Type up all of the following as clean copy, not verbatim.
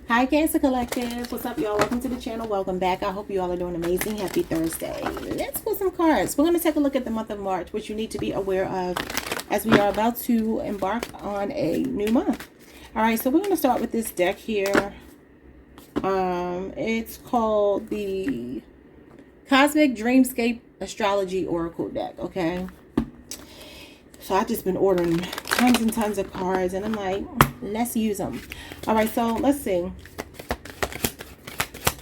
Hi Cancer Collective, what's up y'all? Welcome to the channel, welcome back. I hope you all are doing amazing. Happy Thursday. Let's pull some cards. We're going to take a look at the month of March, which you need to be aware of as we are about to embark on a new month. Alright, so we're going to start with this deck here. It's called the Cosmic Dreamscape Astrology Oracle deck, okay? So I've just been ordering tons and tons of cards, and I'm like, let's use them. All right, so let's see.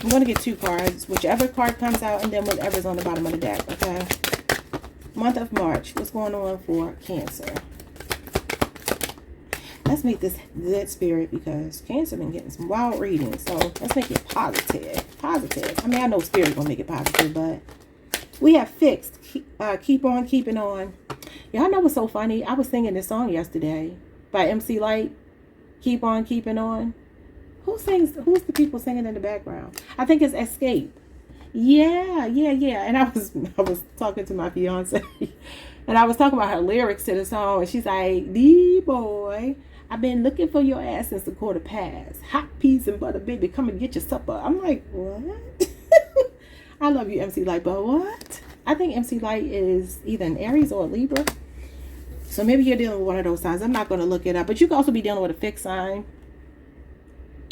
I'm going to get two cards, whichever card comes out, and then whatever's on the bottom of the deck, okay? Month of March, what's going on for Cancer? Let's make this good spirit, because Cancer been getting some wild readings, so let's make it positive. Positive. I mean, I know spirit gonna make it positive, but we have fixed. Keep on keeping on. Y'all know what's so funny? I was singing this song yesterday by MC Light. Keep on keeping on. Who sings? Who's the people singing in the background? I think it's Escape. Yeah. And I was talking to my fiance, and I was talking about her lyrics to the song, and she's like, "D-boy, I've been looking for your ass since the 1:15. Hot peas and butter, baby, come and get your supper." I'm like, what? I love you, MC Light, but what? I think MC Light is either an Aries or a Libra. So maybe you're dealing with one of those signs. I'm not going to look it up. But you could also be dealing with a fixed sign.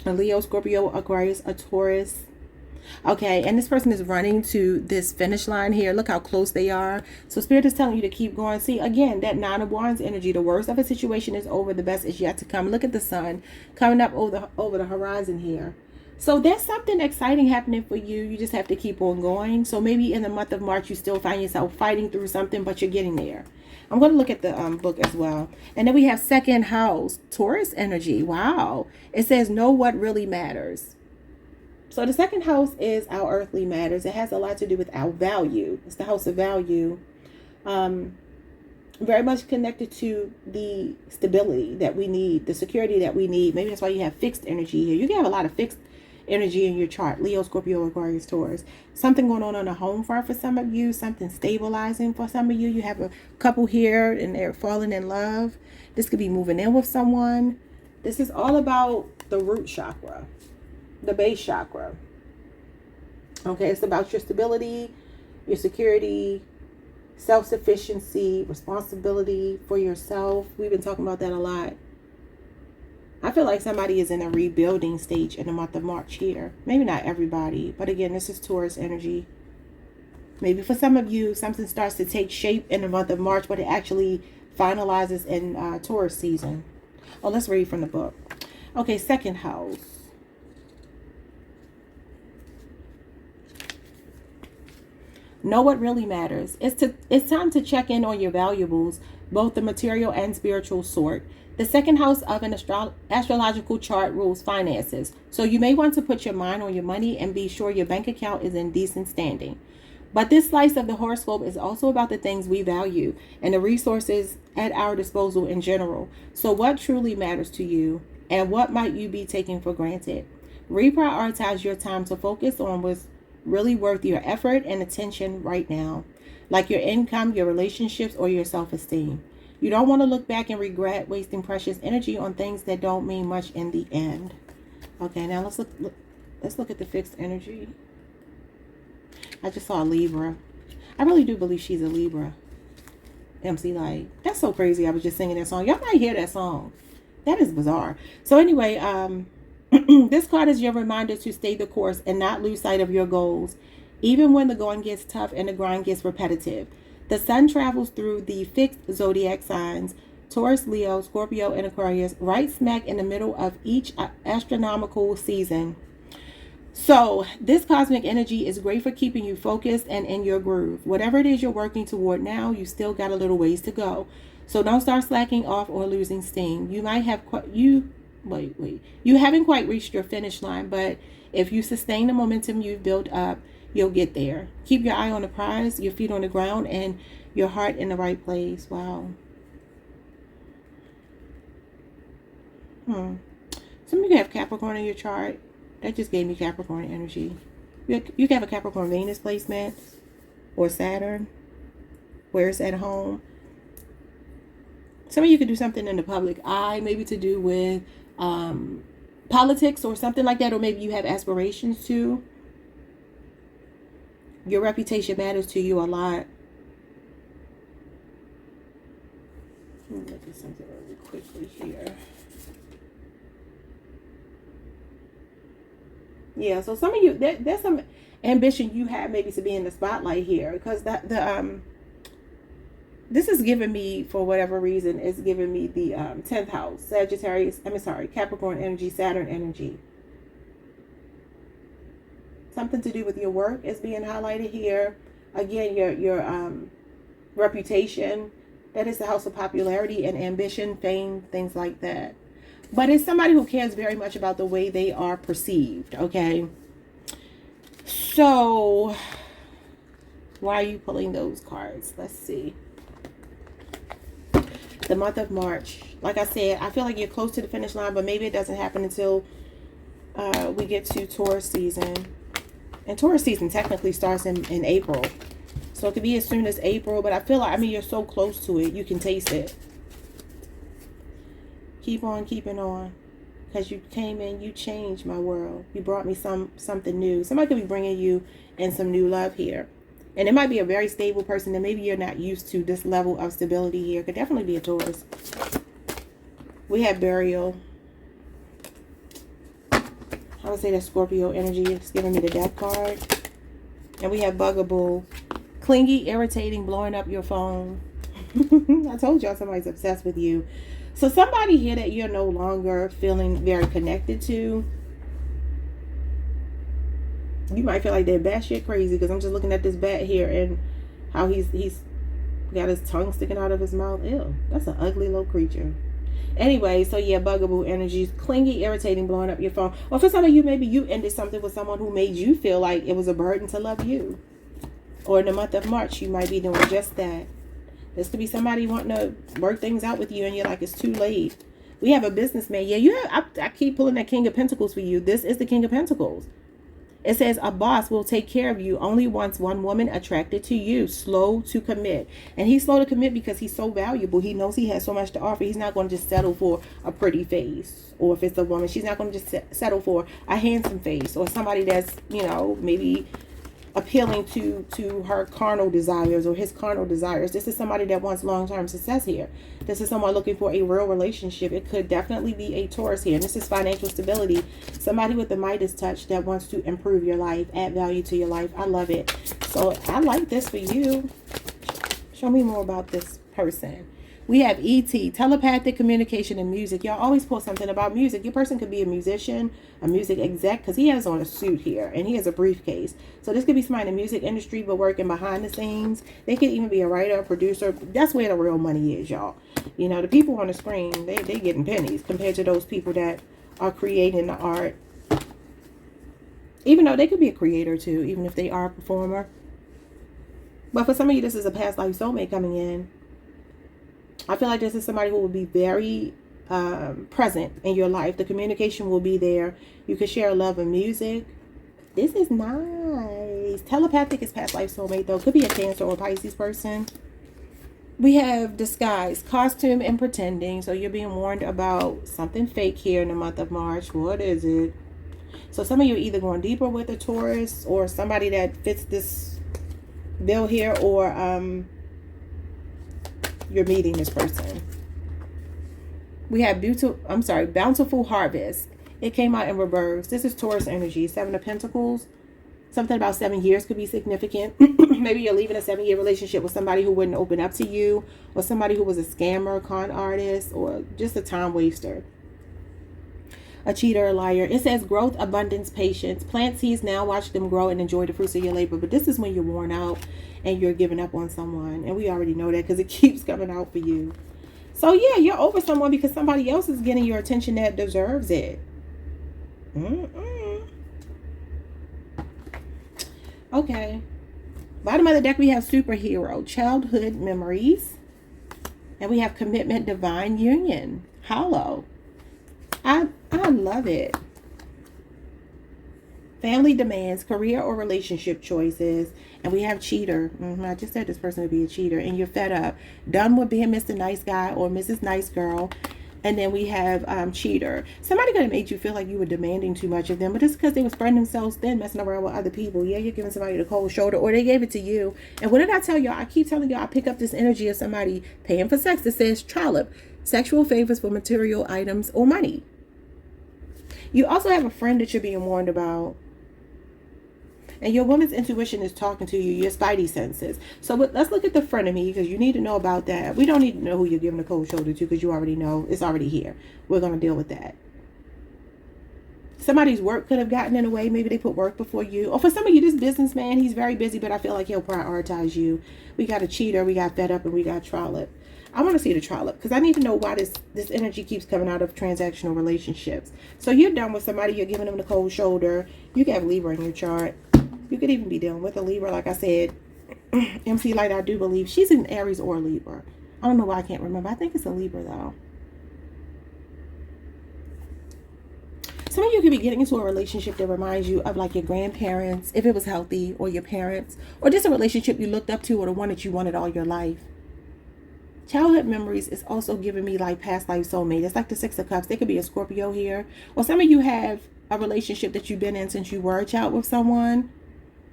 A Leo, Scorpio, Aquarius, a Taurus. Okay, and this person is running to this finish line here. Look how close they are. So Spirit is telling you to keep going. See, again, that Nine of Wands energy. The worst of a situation is over. The best is yet to come. Look at the sun coming up over the horizon here. So there's something exciting happening for you. You just have to keep on going. So maybe in the month of March, you still find yourself fighting through something, but you're getting there. I'm going to look at the book as well. And then we have second house, Taurus energy. Wow. It says, know what really matters. So the second house is our earthly matters. It has a lot to do with our value. It's the house of value. Very much connected to the stability that we need, the security that we need. Maybe that's why you have fixed energy here. You can have a lot of fixed energy in your chart. Leo, Scorpio, Aquarius, Taurus. Something going on the home front for some of you. Something stabilizing for some of you. You have a couple here and they're falling in love. This could be moving in with someone. This is all about the root chakra, the base chakra. Okay, it's about your stability, your security, self-sufficiency, responsibility for yourself. We've been talking about that a lot. I feel like somebody is in a rebuilding stage in the month of March here. Maybe not everybody, but again, this is Taurus energy. Maybe for some of you, something starts to take shape in the month of March, but it actually finalizes in Taurus season. Oh, let's read from the book. Okay, second house. Know what really matters. It's time to check in on your valuables, both the material and spiritual sort. The second house of an astrological chart rules finances. So you may want to put your mind on your money and be sure your bank account is in decent standing. But this slice of the horoscope is also about the things we value and the resources at our disposal in general. So what truly matters to you and what might you be taking for granted? Reprioritize your time to focus on what's really worth your effort and attention right now, like your income, your relationships, or your self-esteem. You don't want to look back and regret wasting precious energy on things that don't mean much in the end. Okay, now let's look at the fixed energy. I just saw a Libra. I really do believe she's a Libra. MC Light. That's so crazy. I was just singing that song. Y'all might hear that song. That is bizarre. So anyway, this card is your reminder to stay the course and not lose sight of your goals, even when the going gets tough and the grind gets repetitive. The sun travels through the fixed zodiac signs, Taurus, Leo, Scorpio, and Aquarius, right smack in the middle of each astronomical season. So this cosmic energy is great for keeping you focused and in your groove. Whatever it is you're working toward now, you still got a little ways to go. So don't start slacking off or losing steam. You might have you haven't quite reached your finish line, but if you sustain the momentum you've built up, you'll get there. Keep your eye on the prize, your feet on the ground, and your heart in the right place. Wow. Some of you have Capricorn in your chart. That just gave me Capricorn energy. You can have a Capricorn Venus placement or Saturn, where it's at home. Some of you could do something in the public eye, maybe to do with politics or something like that, or maybe you have aspirations to. Your reputation matters to you a lot. Let me look at something really quickly here. Yeah, so some of you, there's some ambition you have maybe to be in the spotlight here, because this is giving me, for whatever reason, it's giving me the 10th house, Sagittarius, Capricorn energy, Saturn energy. Something to do with your work is being highlighted here. Again, your reputation. That is the house of popularity and ambition, fame, things like that. But it's somebody who cares very much about the way they are perceived, okay? So, why are you pulling those cards? Let's see. The month of March. Like I said, I feel like you're close to the finish line, but maybe it doesn't happen until we get to Taurus season. And Taurus season technically starts in April. So it could be as soon as April, but I feel like, you're so close to it, you can taste it. Keep on keeping on. Because you came in, you changed my world. You brought me something new. Somebody could be bringing you in some new love here. And it might be a very stable person that maybe you're not used to this level of stability here. It could definitely be a Taurus. We have burial. I would say that Scorpio energy is giving me the death card. And we have bugaboo. Clingy, irritating, blowing up your phone. I told y'all somebody's obsessed with you. So somebody here that you're no longer feeling very connected to. You might feel like they're batshit crazy, because I'm just looking at this bat here and how he's got his tongue sticking out of his mouth. Ew, that's an ugly little creature. Anyway, so yeah, bugaboo energies, clingy, irritating, blowing up your phone. Or for some of you, maybe you ended something with someone who made you feel like it was a burden to love you. Or in the month of March, you might be doing just that. This could be somebody wanting to work things out with you, and you're like, it's too late. We have a businessman. Yeah, I keep pulling that King of Pentacles for you. This is the King of Pentacles. It says a boss will take care of you, only wants one woman attracted to you, slow to commit. And he's slow to commit because he's so valuable. He knows he has so much to offer. He's not going to just settle for a pretty face. Or if it's a woman, she's not going to just settle for a handsome face. Or somebody that's, maybe appealing to her carnal desires or his carnal desires. This is somebody that wants long-term success here. This is someone looking for a real relationship. It could definitely be a Taurus here. And this is financial stability. Somebody with the Midas touch that wants to improve your life, add value to your life. I love it. So I like this for you. Show me more about this person. We have ET, telepathic communication and music. Y'all always pull something about music. Your person could be a musician, a music exec, because he has on a suit here and he has a briefcase. So this could be somebody in the music industry but working behind the scenes. They could even be a writer, a producer. That's where the real money is, y'all. The people on the screen, they getting pennies compared to those people that are creating the art. Even though they could be a creator too, even if they are a performer. But for some of you, this is a past life soulmate coming in. I feel like this is somebody who will be very present in your life. The communication will be there. You can share a love of music. This is nice. Telepathic is past life soulmate, though. Could be a Cancer or Pisces person. We have disguise, costume, and pretending. So you're being warned about something fake here in the month of March. What is it? So some of you are either going deeper with a Taurus or somebody that fits this bill here, or you're meeting this person. We have bountiful harvest. It came out in reverse. This is Taurus energy, 7 of Pentacles. Something about 7 years could be significant. Maybe you're leaving a 7-year relationship with somebody who wouldn't open up to you, or somebody who was a scammer, con artist, or just a time waster. A cheater, a liar. It says growth, abundance, patience. Plant seeds now, watch them grow, and enjoy the fruits of your labor. But this is when you're worn out and you're giving up on someone. And we already know that because it keeps coming out for you. So yeah, you're over someone because somebody else is getting your attention that deserves it. Okay. Bottom of the deck, we have superhero, childhood memories. And we have commitment, divine union, hollow. I love it. Family demands, career or relationship choices. And we have cheater. I just said this person would be a cheater. And you're fed up. Done with being Mr. Nice Guy or Mrs. Nice Girl. And then we have cheater. Somebody could have made you feel like you were demanding too much of them, but it's because they were spreading themselves thin, messing around with other people. Yeah, you're giving somebody the cold shoulder, or they gave it to you. And what did I tell y'all? I keep telling y'all I pick up this energy of somebody paying for sex that says trollop, sexual favors for material items or money. You also have a friend that you're being warned about. And your woman's intuition is talking to you, your spidey senses. So let's look at the frenemy, because you need to know about that. We don't need to know who you're giving the cold shoulder to, because you already know. It's already here. We're going to deal with that. Somebody's work could have gotten in the way. Maybe they put work before you. Or for some of you, this businessman, he's very busy, but I feel like he'll prioritize you. We got a cheater, we got fed up, and we got trollop. I want to see the trollop, because I need to know why this energy keeps coming out of transactional relationships. So you're done with somebody, you're giving them the cold shoulder. You can have Libra in your chart. You could even be dealing with a Libra, like I said. MC Light, I do believe she's in Aries or Libra. I don't know why I can't remember. I think it's a Libra, though. Some of you could be getting into a relationship that reminds you of like your grandparents, if it was healthy, or your parents, or just a relationship you looked up to, or the one that you wanted all your life. Childhood memories is also giving me like past life soulmate. It's like the Six of Cups. There could be a Scorpio here. Or some of you have a relationship that you've been in since you were a child with someone.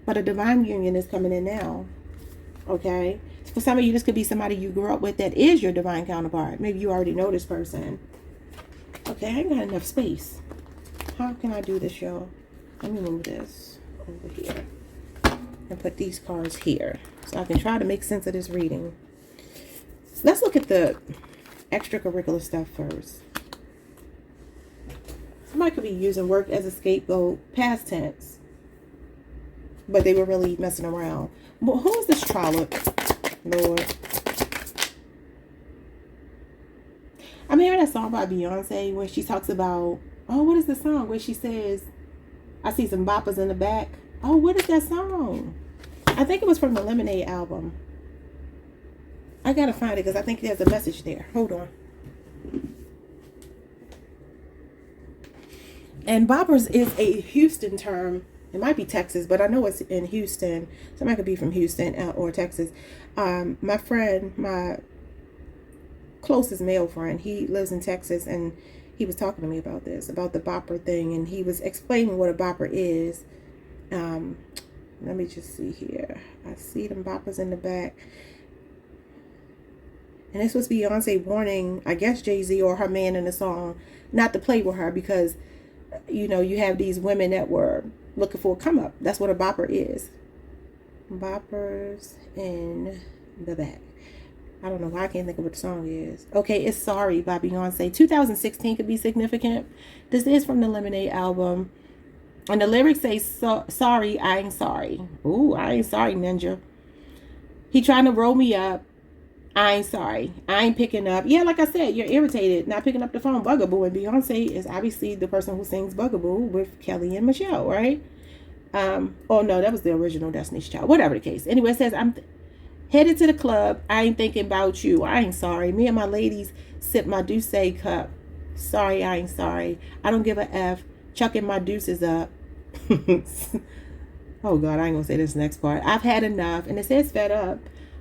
But a divine union is coming in now. Okay? For some of you, this could be somebody you grew up with that is your divine counterpart. Maybe you already know this person. Okay, I ain't got enough space. How can I do this, y'all? Let me move this over here. And put these cards here. So I can try to make sense of this reading. Let's look at the extracurricular stuff first. Somebody could be using work as a scapegoat, past tense. But they were really messing around. But who is this trollop, Lord? I'm hearing that song by Beyonce where she talks about, oh, what is the song? Where she says, I see some boppers in the back. Oh, what is that song? I think it was from the Lemonade album. I gotta find it because I think there's a message there. Hold on. And boppers is a Houston term. It might be Texas, but I know it's in Houston. Somebody could be from Houston or Texas. My friend, my closest male friend, he lives in Texas, and he was talking to me about this, about the bopper thing, and he was explaining what a bopper is. Let me just see here. I see them boppers in the back. And this was Beyonce warning, I guess, Jay-Z or her man in the song, not to play with her, because, you know, you have these women that were looking for a come up. That's what a bopper is. Boppers in the back. I don't know why I can't think of what the song is. Okay, it's Sorry by Beyonce. 2016 could be significant. This is from the Lemonade album. And the lyrics say, sorry, I ain't sorry. Ooh, I ain't sorry, ninja. He trying to roll me up. I ain't sorry. I ain't picking up. Yeah, like I said, you're irritated, not picking up the phone, Bugaboo. And Beyonce is obviously the person who sings Bugaboo with Kelly and Michelle, right? Oh no, that was the original Destiny's Child. Whatever the case. Anyway, it says, I'm headed to the club. I ain't thinking about you. I ain't sorry. Me and my ladies sip my Douce cup. Sorry, I ain't sorry. I don't give a F. Chucking my deuces up. Oh God, I ain't gonna say this next part. I've had enough. And it says fed up.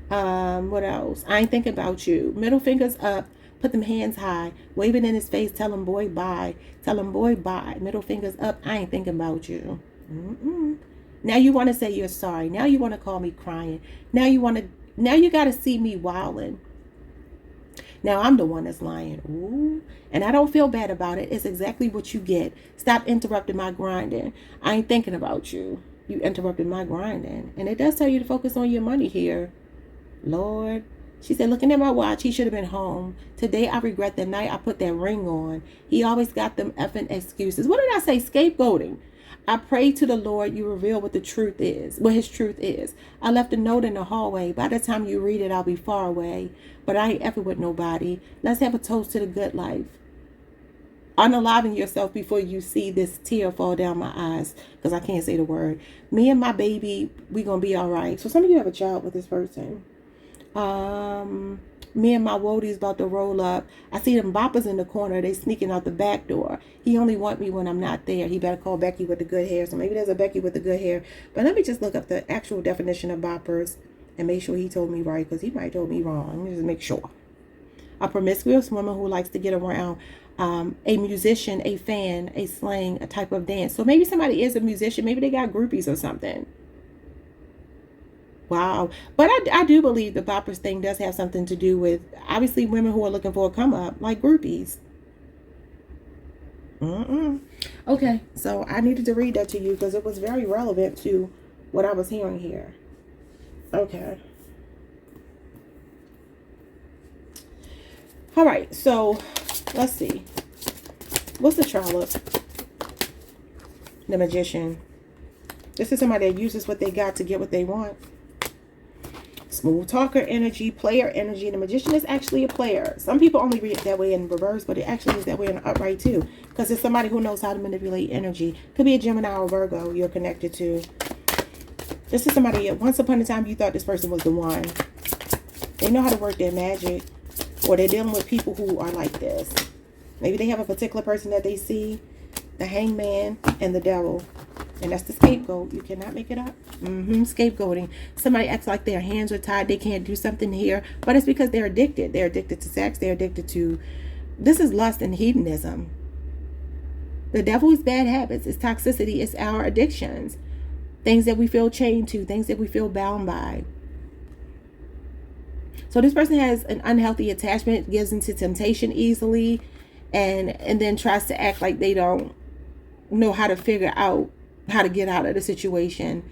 What else? I ain't thinking about you. Middle fingers up. Put them hands high. Waving in his face. Tell him boy bye. Tell him boy bye. Middle fingers up. I ain't thinking about you. Now you want to say you're sorry. Now you want to call me crying. Now you got to see me wilding. Now I'm the one that's lying. Ooh. And I don't feel bad about it. It's exactly what you get. Stop interrupting my grinding. I ain't thinking about you. You interrupted my grinding. And it does tell you to focus on your money here. Lord. She said, looking at my watch, he should have been home. Today, I regret the night I put that ring on. He always got them effing excuses. What did I say? Scapegoating. I pray to the Lord you reveal what the truth is, what his truth is. I left a note in the hallway. By the time you read it, I'll be far away. But I ain't ever with nobody. Let's have a toast to the good life. Unaliving yourself before you see this tear fall down my eyes, because I can't say the word. Me and my baby, we gonna be all right. So some of you have a child with this person. Me and my woadie's about to roll up. I see them boppers in the corner. They sneaking out the back door. He only want me when I'm not there. He better call Becky with the good hair. So maybe there's a Becky with the good hair. But let me just look up the actual definition of boppers and make sure he told me right, because he might told me wrong. Let me just make sure. a promiscuous woman who likes to get around, a musician, a fan, a slang, a type of dance. So maybe somebody is a musician. Maybe they got groupies or something. Wow. But I do believe the boppers thing does have something to do with, obviously, women who are looking for a come up, like groupies. Okay, so I needed to read that to you because it was very relevant to what I was hearing here. Okay. All right, so let's see. What's the trollop? The Magician. This is somebody that uses what they got to get what they want. Smooth talker energy, player energy. The Magician is actually a player. Some people only read it that way in reverse, but it actually is that way in the upright too. Because it's somebody who knows how to manipulate energy. Could be a Gemini or Virgo you're connected to. This is somebody, once upon a time, you thought this person was the one. They know how to work their magic. Or they're dealing with people who are like this. Maybe they have a particular person that they see. The Hangman and the Devil. And that's the scapegoat. You cannot make it up. Scapegoating. Somebody acts like their hands are tied. They can't do something here. But it's because they're addicted. They're addicted to sex. They're addicted to... This is lust and hedonism. The devil is bad habits. It's toxicity. It's our addictions. Things that we feel chained to. Things that we feel bound by. So this person has an unhealthy attachment. Gives into temptation easily. And then tries to act like they don't know how to figure out how to get out of the situation.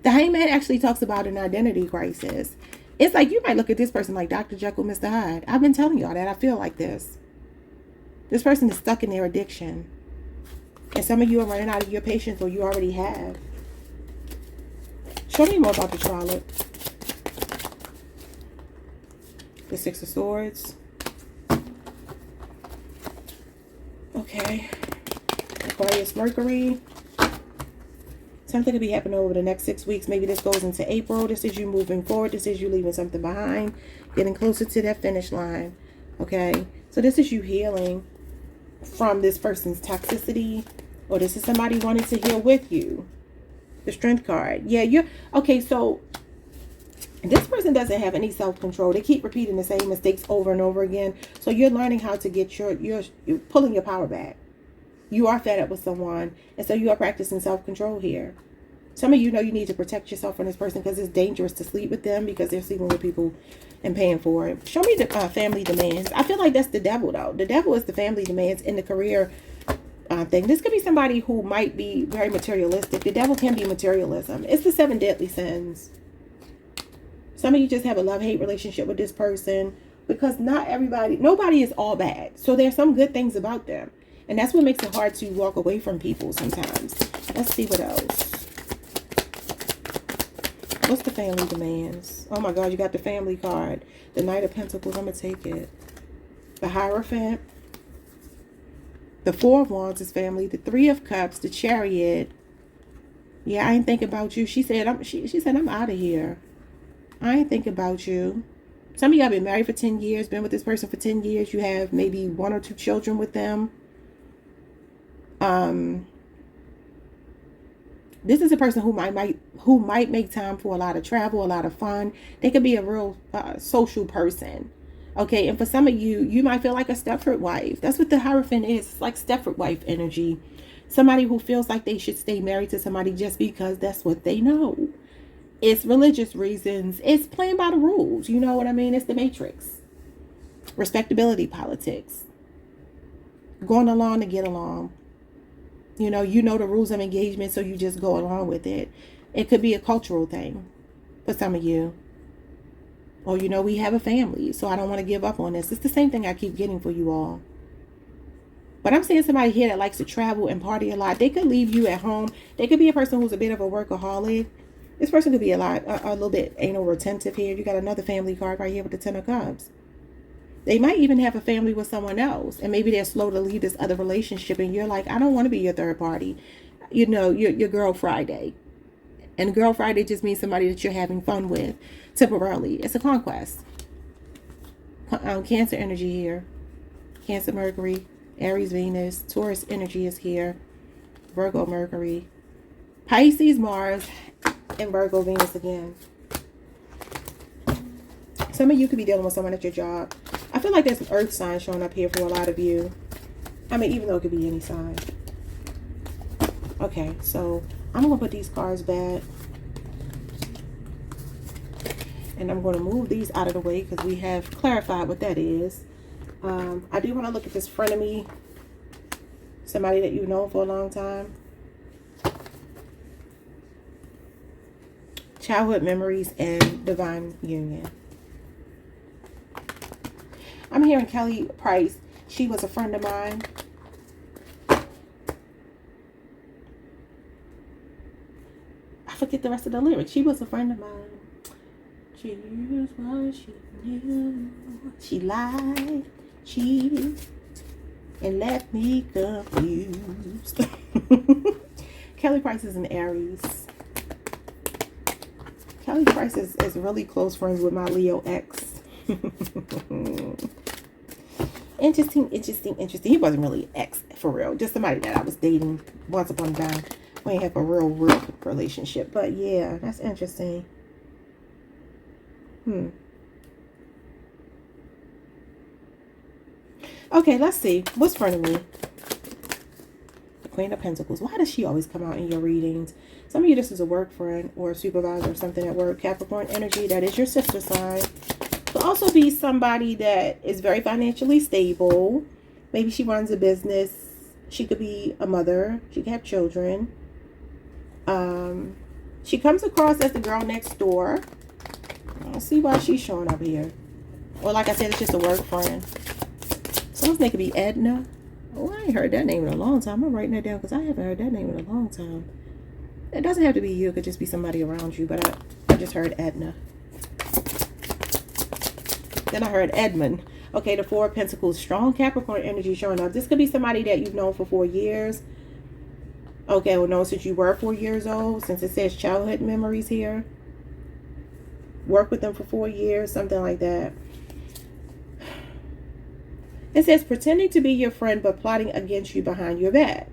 The Hangman actually talks about an identity crisis. It's like you might look at this person like Dr. Jekyll, Mr. Hyde. I've been telling y'all that I feel like this. This person is stuck in their addiction. And some of you are running out of your patience, or you already have. Show me more about the trollop. The Six of Swords. Okay. Aquarius, Mercury. Something could be happening over the next 6 weeks. Maybe this goes into April. This is you moving forward. This is you leaving something behind. Getting closer to that finish line. Okay. So this is you healing from this person's toxicity. Or this is somebody wanting to heal with you. The Strength card. Yeah, you're... Okay, so... This person doesn't have any self-control. They keep repeating the same mistakes over and over again. So you're learning how to get you're pulling your power back. You are fed up with someone. And so you are practicing self-control here. Some of you know you need to protect yourself from this person because it's dangerous to sleep with them because they're sleeping with people and paying for it. Show me the family demands. I feel like that's the devil, though. The devil is the family demands in the career thing. This could be somebody who might be very materialistic. The devil can be materialism. It's the 7 deadly sins. Some of you just have a love-hate relationship with this person because nobody is all bad. So there's some good things about them. And that's what makes it hard to walk away from people sometimes. Let's see what else. What's the family demands? Oh my God, you got the family card. The Knight of Pentacles, I'm going to take it. The Hierophant. The Four of Wands is family. The Three of Cups, the Chariot. Yeah, I ain't thinking about you. She said, she said, I'm out of here. I ain't thinking about you. Some of you have been married for 10 years, been with this person for 10 years. You have maybe 1 or 2 children with them. This is a person who might make time for a lot of travel, a lot of fun. They could be a real social person. Okay, and for some of you, you might feel like a Stepford wife. That's what the Hierophant is. It's like Stepford wife energy. Somebody who feels like they should stay married to somebody just because that's what they know. It's religious reasons. It's playing by the rules. You know what I mean? It's the Matrix. Respectability politics. Going along to get along. You know the rules of engagement, so you just go along with it. It could be a cultural thing for some of you. Or, we have a family, so I don't want to give up on this. It's the same thing I keep getting for you all. But I'm seeing somebody here that likes to travel and party a lot. They could leave you at home. They could be a person who's a bit of a workaholic. This person could be a little bit anal retentive here. You got another family card right here with the 10 of Cups. They might even have a family with someone else. And maybe they're slow to leave this other relationship. And you're like, I don't want to be your third party. Your Girl Friday. And Girl Friday just means somebody that you're having fun with temporarily. It's a conquest. Cancer energy here. Cancer Mercury. Aries Venus. Taurus energy is here. Virgo Mercury. Pisces Mars. And Virgo Venus again. Some of you could be dealing with someone at your job. I feel like there's an earth sign showing up here for a lot of you. I mean, even though it could be any sign. Okay, so I'm going to put these cards back. And I'm going to move these out of the way because we have clarified what that is. I do want to look at this frenemy. Somebody that you've known for a long time. Childhood memories and divine union. I'm hearing Kelly Price. She was a friend of mine. I forget the rest of the lyrics. She was a friend of mine. She was what she knew. She lied, cheated, and left me confused. Kelly Price is an Aries. Kelly Price is really close friends with my Leo ex. Interesting. He wasn't really ex for real. Just somebody that I was dating once upon a time. We ain't have a real relationship. But yeah, that's interesting. Okay, let's see. What's front of me? The Queen of Pentacles. Why does she always come out in your readings? Some of you, this is a work friend or a supervisor or something at work. Capricorn energy, that is your sister sign. Could also be somebody that is very financially stable. Maybe she runs a business. She could be a mother. She could have children. She comes across as the girl next door. Let's see why she's showing up here. Or like I said, it's just a work friend. Someone's name could be Edna. Oh, I ain't heard that name in a long time. I'm writing that down because I haven't heard that name in a long time. It doesn't have to be you. It could just be somebody around you. But I just heard Edna. Then I heard Edmund. Okay, the Four of Pentacles. Strong Capricorn energy showing up. This could be somebody that you've known for 4 years. Okay, well, no, since you were 4 years old. Since it says childhood memories here. Work with them for 4 years. Something like that. It says pretending to be your friend but plotting against you behind your back.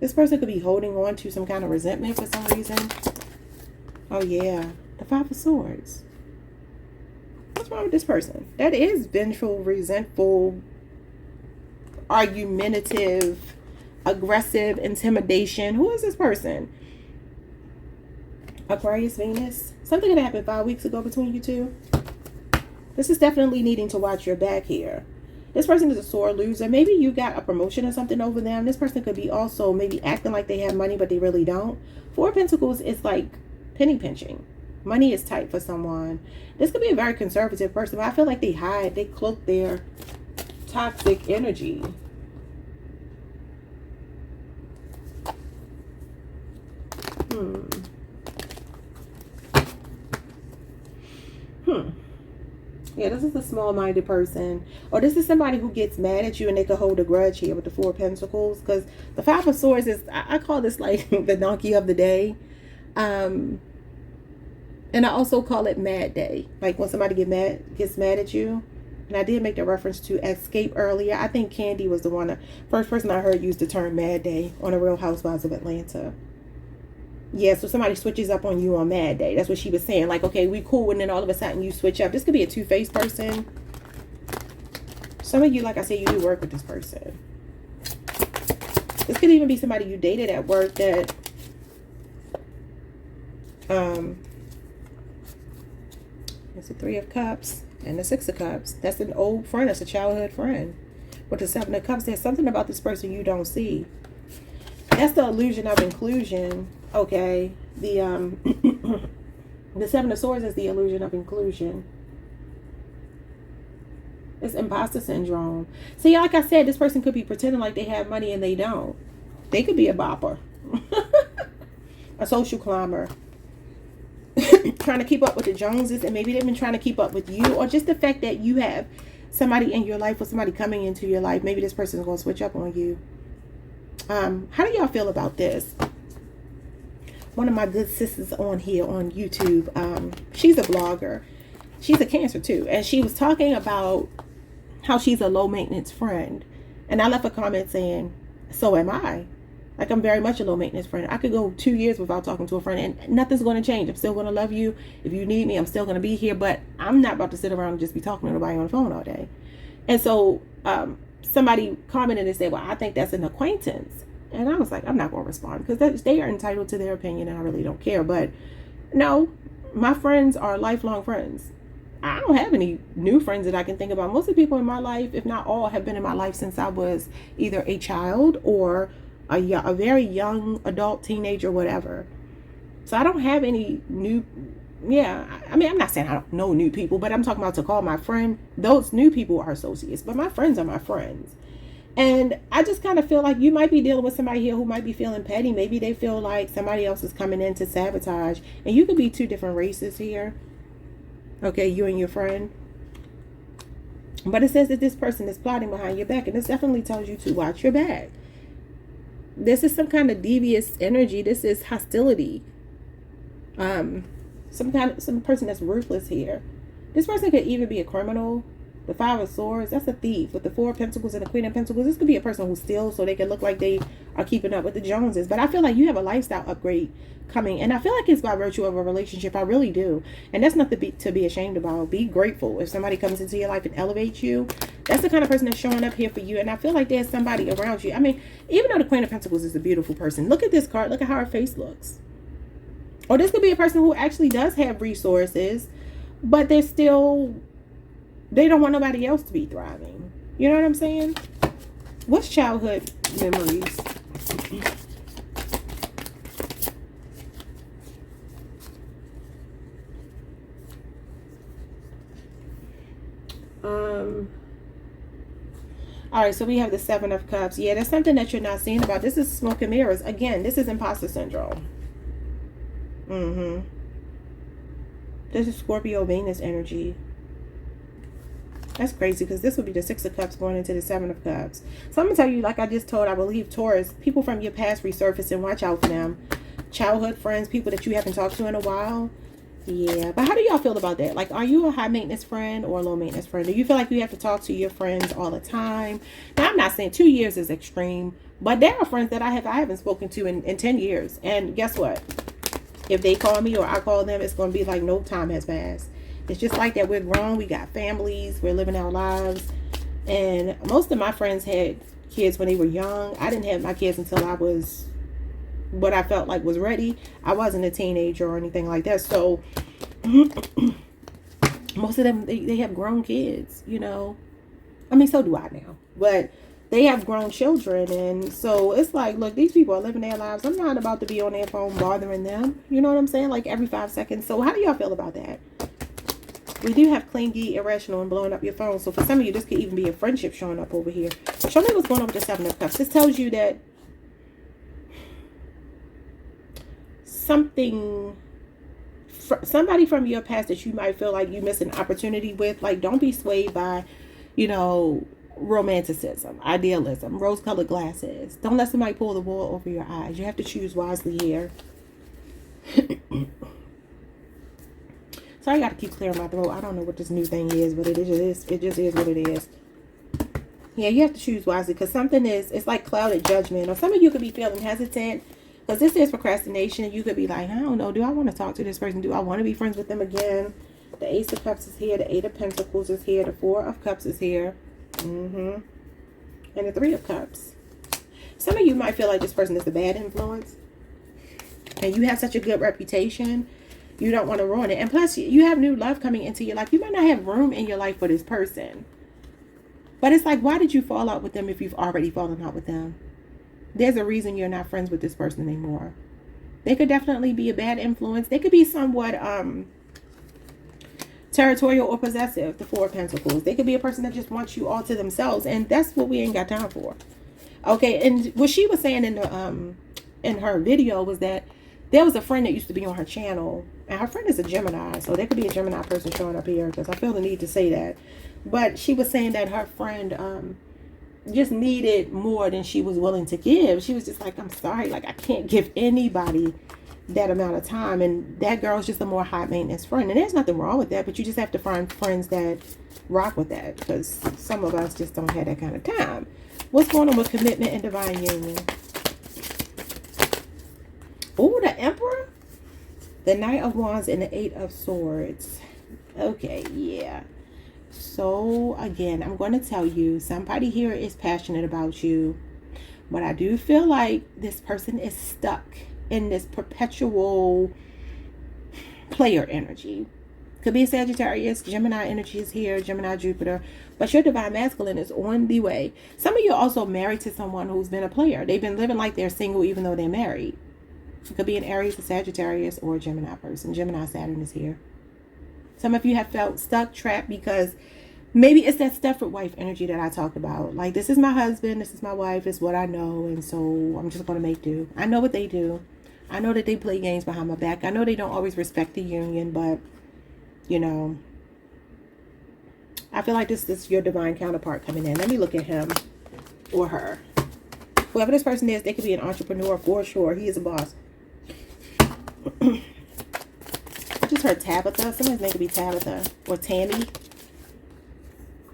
This person could be holding on to some kind of resentment for some reason. Oh, yeah. The Five of Swords. What's wrong with this person? That is vengeful, resentful, argumentative, aggressive, intimidation. Who is this person? Aquarius, Venus. Something that happened 5 weeks ago between you two. This is definitely needing to watch your back here. This person is a sore loser. Maybe you got a promotion or something over them. This person could be also maybe acting like they have money, but they really don't. Four of Pentacles is like penny pinching. Money is tight for someone. This could be a very conservative person, but I feel like they cloak their toxic energy. Yeah, this is a small-minded person. Or this is somebody who gets mad at you and they could hold a grudge here with the Four of Pentacles. Because the Five of Swords is, I call this like the donkey of the day. And I also call it Mad Day. Like when somebody gets mad at you. And I did make the reference to Escape earlier. I think Candy was the first person I heard use the term Mad Day on the Real Housewives of Atlanta. Yeah, so somebody switches up on you on Mad Day. That's what she was saying. Like, okay, we cool, and then all of a sudden you switch up. This could be a two-faced person. Some of you, like I said, you do work with this person. This could even be somebody you dated at work that it's the Three of Cups and the Six of Cups. That's an old friend. That's a childhood friend. With the Seven of Cups, there's something about this person you don't see. That's the illusion of inclusion. Okay, the Seven of Swords is the illusion of inclusion. It's imposter syndrome. See, like I said, this person could be pretending like they have money and they don't. They could be a bopper, a social climber, trying to keep up with the Joneses, and maybe they've been trying to keep up with you, or just the fact that you have somebody in your life or somebody coming into your life. Maybe this person is going to switch up on you. How do y'all feel about this? One of my good sisters on here on YouTube, she's a blogger. She's a Cancer too. And she was talking about how she's a low maintenance friend. And I left a comment saying, so am I. Like, I'm very much a low maintenance friend. I could go 2 years without talking to a friend and nothing's going to change. I'm still going to love you. If you need me, I'm still going to be here. But I'm not about to sit around and just be talking to nobody on the phone all day. And so somebody commented and said, well, I think that's an acquaintance. And I was like, I'm not going to respond because they are entitled to their opinion and I really don't care. But no, my friends are lifelong friends. I don't have any new friends that I can think about. Most of the people in my life, if not all, have been in my life since I was either a child or a very young adult, teenager, whatever. So I don't have any new, I mean, I'm not saying I don't know new people, but I'm talking about to call my friend. Those new people are associates, but my friends are my friends. And I just kind of feel like you might be dealing with somebody here who might be feeling petty. Maybe they feel like somebody else is coming in to sabotage. And you could be two different races here. Okay, you and your friend. But it says that this person is plotting behind your back. And this definitely tells you to watch your back. This is some kind of devious energy. This is hostility. Some person that's ruthless here. This person could even be a criminal. The Five of Swords, that's a thief. With the Four of Pentacles and the Queen of Pentacles, this could be a person who steals so they can look like they are keeping up with the Joneses. But I feel like you have a lifestyle upgrade coming. And I feel like it's by virtue of a relationship. I really do. And that's not to be ashamed about. Be grateful. If somebody comes into your life and elevates you, that's the kind of person that's showing up here for you. And I feel like there's somebody around you. I mean, even though the Queen of Pentacles is a beautiful person, look at this card. Look at how her face looks. Or this could be a person who actually does have resources, but they don't want nobody else to be thriving. You know what I'm saying? What's childhood memories? All right, so we have the Seven of Cups. Yeah, there's something that you're not seeing about. This is smoke and mirrors. Again, this is imposter syndrome. This is Scorpio Venus energy. That's crazy because this would be the Six of Cups going into the Seven of Cups. So I'm going to tell you, like I just told, I believe Taurus, people from your past resurface and watch out for them. Childhood friends, people that you haven't talked to in a while. Yeah, but how do y'all feel about that? Like, are you a high maintenance friend or a low maintenance friend? Do you feel like you have to talk to your friends all the time? Now, I'm not saying 2 years is extreme, but there are friends that I haven't spoken to in 10 years. And guess what? If they call me or I call them, it's going to be like no time has passed. It's just like that. We're grown. We got families. We're living our lives. And most of my friends had kids when they were young. I didn't have my kids until I was what I felt like was ready. I wasn't a teenager or anything like that. So most of them, they have grown kids, you know. I mean, so do I now. But they have grown children. And so it's like, look, these people are living their lives. I'm not about to be on their phone bothering them. You know what I'm saying? Like every 5 seconds. So how do y'all feel about that? We do have clingy, irrational, and blowing up your phone. So for some of you, this could even be a friendship showing up over here. Show me what's going on with the Seven of Cups. This tells you that somebody from your past that you might feel like you missed an opportunity with, like, don't be swayed by, you know, romanticism, idealism, rose-colored glasses. Don't let somebody pull the wool over your eyes. You have to choose wisely here. So I got to keep clearing my throat. I don't know what this new thing is, but it just is what it is. Yeah, you have to choose wisely because it's like clouded judgment. Or some of you could be feeling hesitant because this is procrastination. You could be like, I don't know. Do I want to talk to this person? Do I want to be friends with them again? The Ace of Cups is here. The Eight of Pentacles is here. The Four of Cups is here. And the Three of Cups. Some of you might feel like this person is a bad influence. And you have such a good reputation. You don't want to ruin it. And plus, you have new love coming into your life. You might not have room in your life for this person. But it's like, why did you fall out with them if you've already fallen out with them? There's a reason you're not friends with this person anymore. They could definitely be a bad influence. They could be somewhat territorial or possessive, the Four of Pentacles. They could be a person that just wants you all to themselves. And that's what we ain't got time for. Okay, and what she was saying in her video was that there was a friend that used to be on her channel, and her friend is a Gemini, so there could be a Gemini person showing up here because I feel the need to say that. But she was saying that her friend just needed more than she was willing to give. She was just like, I'm sorry, like I can't give anybody that amount of time. And that girl's just a more high maintenance friend. And there's nothing wrong with that, but you just have to find friends that rock with that because some of us just don't have that kind of time. What's going on with commitment and divine union? Oh, the Emperor, the Knight of Wands, and the Eight of Swords. Okay, yeah. So again, I'm going to tell you, somebody here is passionate about you, but I do feel like this person is stuck in this perpetual player energy. Could be a Sagittarius, Gemini energy is here, Gemini, Jupiter, but your divine masculine is on the way. Some of you are also married to someone who's been a player. They've been living like they're single even though they're married. It could be an Aries, a Sagittarius, or a Gemini person. Gemini, Saturn is here. Some of you have felt stuck, trapped, because maybe it's that Stepford wife energy that I talked about. Like, this is my husband, this is my wife, it's what I know, and so I'm just going to make do. I know what they do. I know that they play games behind my back. I know they don't always respect the union, but, you know, I feel like this is your divine counterpart coming in. Let me look at him or her. Whoever this person is, they could be an entrepreneur for sure. He is a boss. I just heard Tabitha. Somebody's name could be Tabitha or Tammy.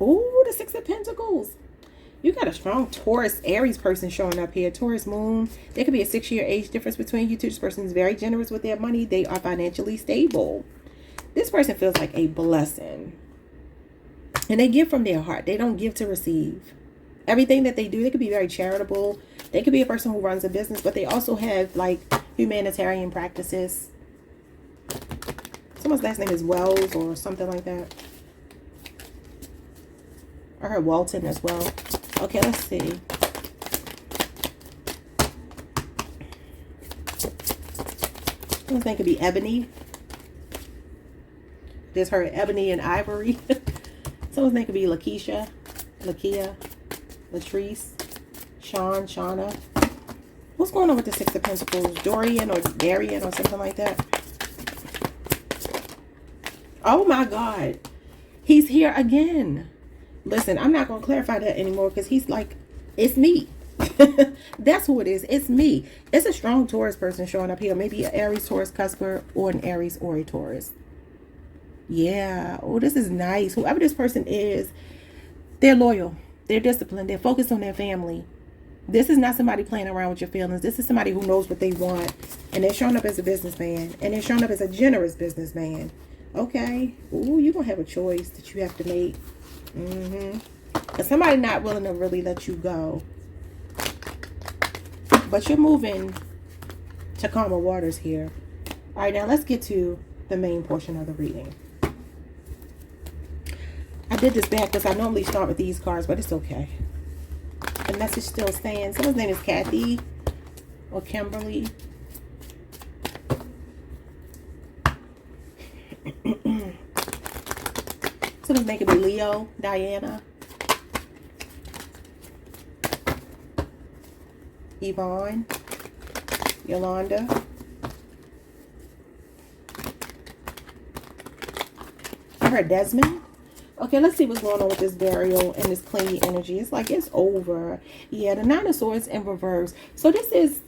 Ooh, the Six of Pentacles. You got a strong Taurus, Aries person showing up here. Taurus moon. There could be a 6-year age difference between you two. This person is very generous with their money. They are financially stable. This person feels like a blessing. And they give from their heart. They don't give to receive. Everything that they do, they could be very charitable. They could be a person who runs a business, but they also have like humanitarian practices. Someone's last name is Wells or something like that. I heard Walton as well. Okay, let's see. Someone's name could be Ebony. There's her Ebony and Ivory. Someone's name could be Lakeisha, Lakia, Latrice, Sean, Shauna. What's going on with the Six of Pentacles? Dorian or Darian or something like that. Oh my God. He's here again. Listen, I'm not going to clarify that anymore because he's like, it's me. That's who it is. It's me. It's a strong Taurus person showing up here. Maybe an Aries, Taurus, Cusper, or an Aries or a Taurus. Yeah. Oh, this is nice. Whoever this person is, they're loyal. They're disciplined. They're focused on their family. This is not somebody playing around with your feelings. This is somebody who knows what they want. And they're showing up as a businessman. And they're showing up as a generous businessman. Okay. Ooh, you're going to have a choice that you have to make. But somebody not willing to really let you go. But you're moving to calmer waters here. All right, now let's get to the main portion of the reading. I did this backwards. I normally start with these cards, but it's okay. The message still stands. Someone's name is Kathy or Kimberly. Someone's name could be Leo, Diana, Yvonne, Yolanda. I heard Desmond. Okay, let's see what's going on with this burial and this clingy energy. It's like it's over. Yeah, the Nine of Swords in reverse. So this is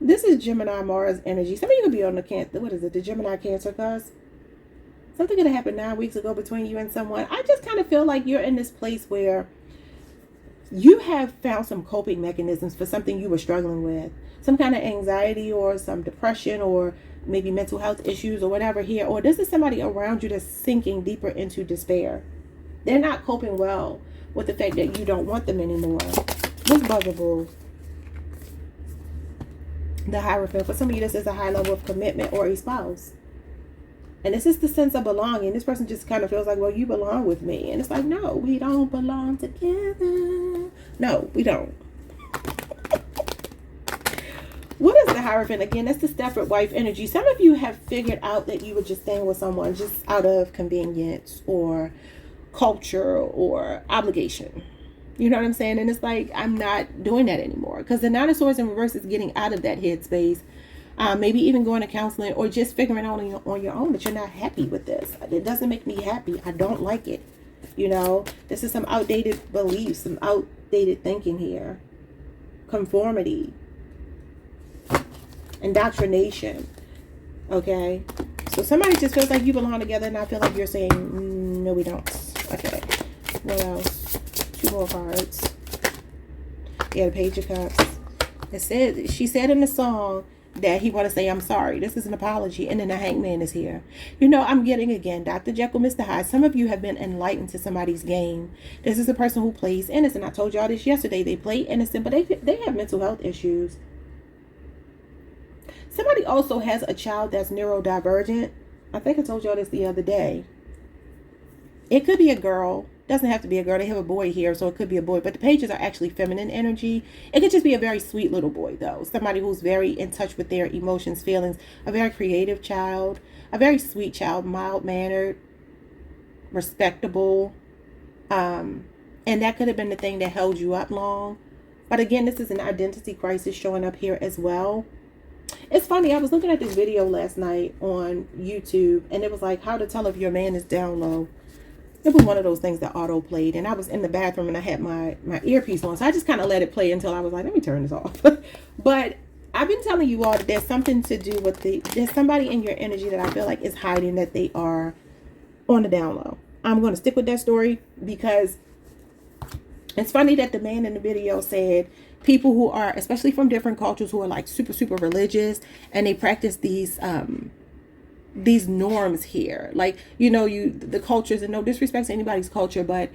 this is Gemini Mars energy. Some of you could be on the the Gemini Cancer cusp. Something could have happened 9 weeks ago between you and someone. I just kind of feel like you're in this place where you have found some coping mechanisms for something you were struggling with. Some kind of anxiety or some depression or maybe mental health issues or whatever here. Or this is somebody around you that's sinking deeper into despair. They're not coping well with the fact that you don't want them anymore. What's buzzable? The Hierophant. For some of you, this is a high level of commitment or a spouse. And this is the sense of belonging. This person just kind of feels like, well, you belong with me. And it's like, no, we don't belong together. No, we don't. What is the Hierophant? Again, that's the Stepford wife energy. Some of you have figured out that you were just staying with someone just out of convenience or culture or obligation. You know what I'm saying? And it's like, I'm not doing that anymore. Because the Nine of Swords in reverse is getting out of that headspace. Maybe even going to counseling or just figuring out on your own that you're not happy with this. It doesn't make me happy. I don't like it. You know, this is some outdated beliefs, some outdated thinking here. Conformity. Indoctrination. Okay. So somebody just feels like you belong together and I feel like you're saying, no, we don't. Okay. What else? 2 more cards. Yeah, the Page of Cups. She said in the song, that he want to say, I'm sorry. This is an apology. And then the hangman is here. You know, I'm getting again, Dr. Jekyll, Mr. Hyde. Some of you have been enlightened to somebody's game. This is a person who plays innocent. I told y'all this yesterday. They play innocent, but they have mental health issues. Somebody also has a child that's neurodivergent. I think I told y'all this the other day. It could be a girl. Doesn't have to be a girl. They have a boy here, so it could be a boy. But the pages are actually feminine energy. It could just be a very sweet little boy, though. Somebody who's very in touch with their emotions, feelings. A very creative child. A very sweet child. Mild-mannered. Respectable. And that could have been the thing that held you up long. But again, this is an identity crisis showing up here as well. It's funny. I was looking at this video last night on YouTube. And it was like, how to tell if your man is down low. It was one of those things that auto played, and I was in the bathroom and I had my earpiece on, so I just kind of let it play until I was like, let me turn this off. But I've been telling you all that there's something to do with there's somebody in your energy that I feel like is hiding, that they are on the down low. I'm going to stick with that story because it's funny that the man in the video said people who are, especially from different cultures, who are like super, super religious, and they practice these norms here, like, you know, the cultures, and no disrespect to anybody's culture, but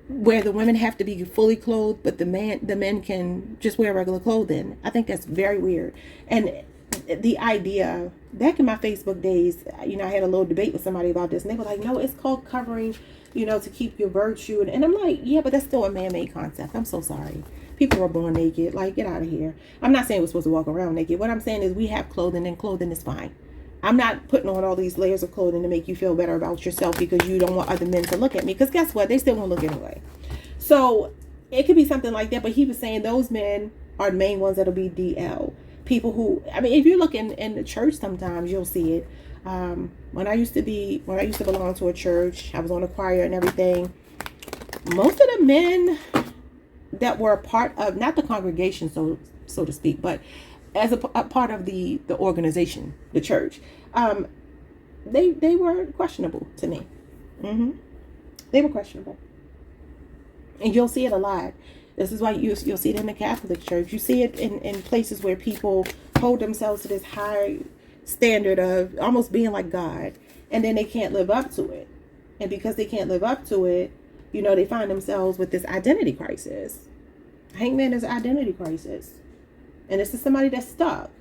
where the women have to be fully clothed, but the men can just wear regular clothing. I think that's very weird. And the idea, back in my Facebook days, you know, I had a little debate with somebody about this, and they were like, no, it's called covering, you know, to keep your virtue. And I'm like, yeah, but that's still a man-made concept. I'm so sorry. People were born naked. Like, get out of here. I'm not saying we're supposed to walk around naked. What I'm saying is we have clothing, and clothing is fine. I'm not putting on all these layers of clothing to make you feel better about yourself because you don't want other men to look at me. Because guess what? They still won't look anyway. So it could be something like that. But he was saying those men are the main ones that'll be DL. People who, I mean, if you look in the church sometimes, you'll see it. When I used to belong to a church, I was on a choir and everything. Most of the men that were a part of, not the congregation, so to speak, but as a part of the organization, the church, they were questionable to me. They were questionable, and you'll see it a lot. This is why you'll see it in the Catholic Church. You see it in places where people hold themselves to this high standard of almost being like God, and then they can't live up to it. And because they can't live up to it, you know, they find themselves with this identity crisis. Hangman is an identity crisis. And this is somebody that's stuck.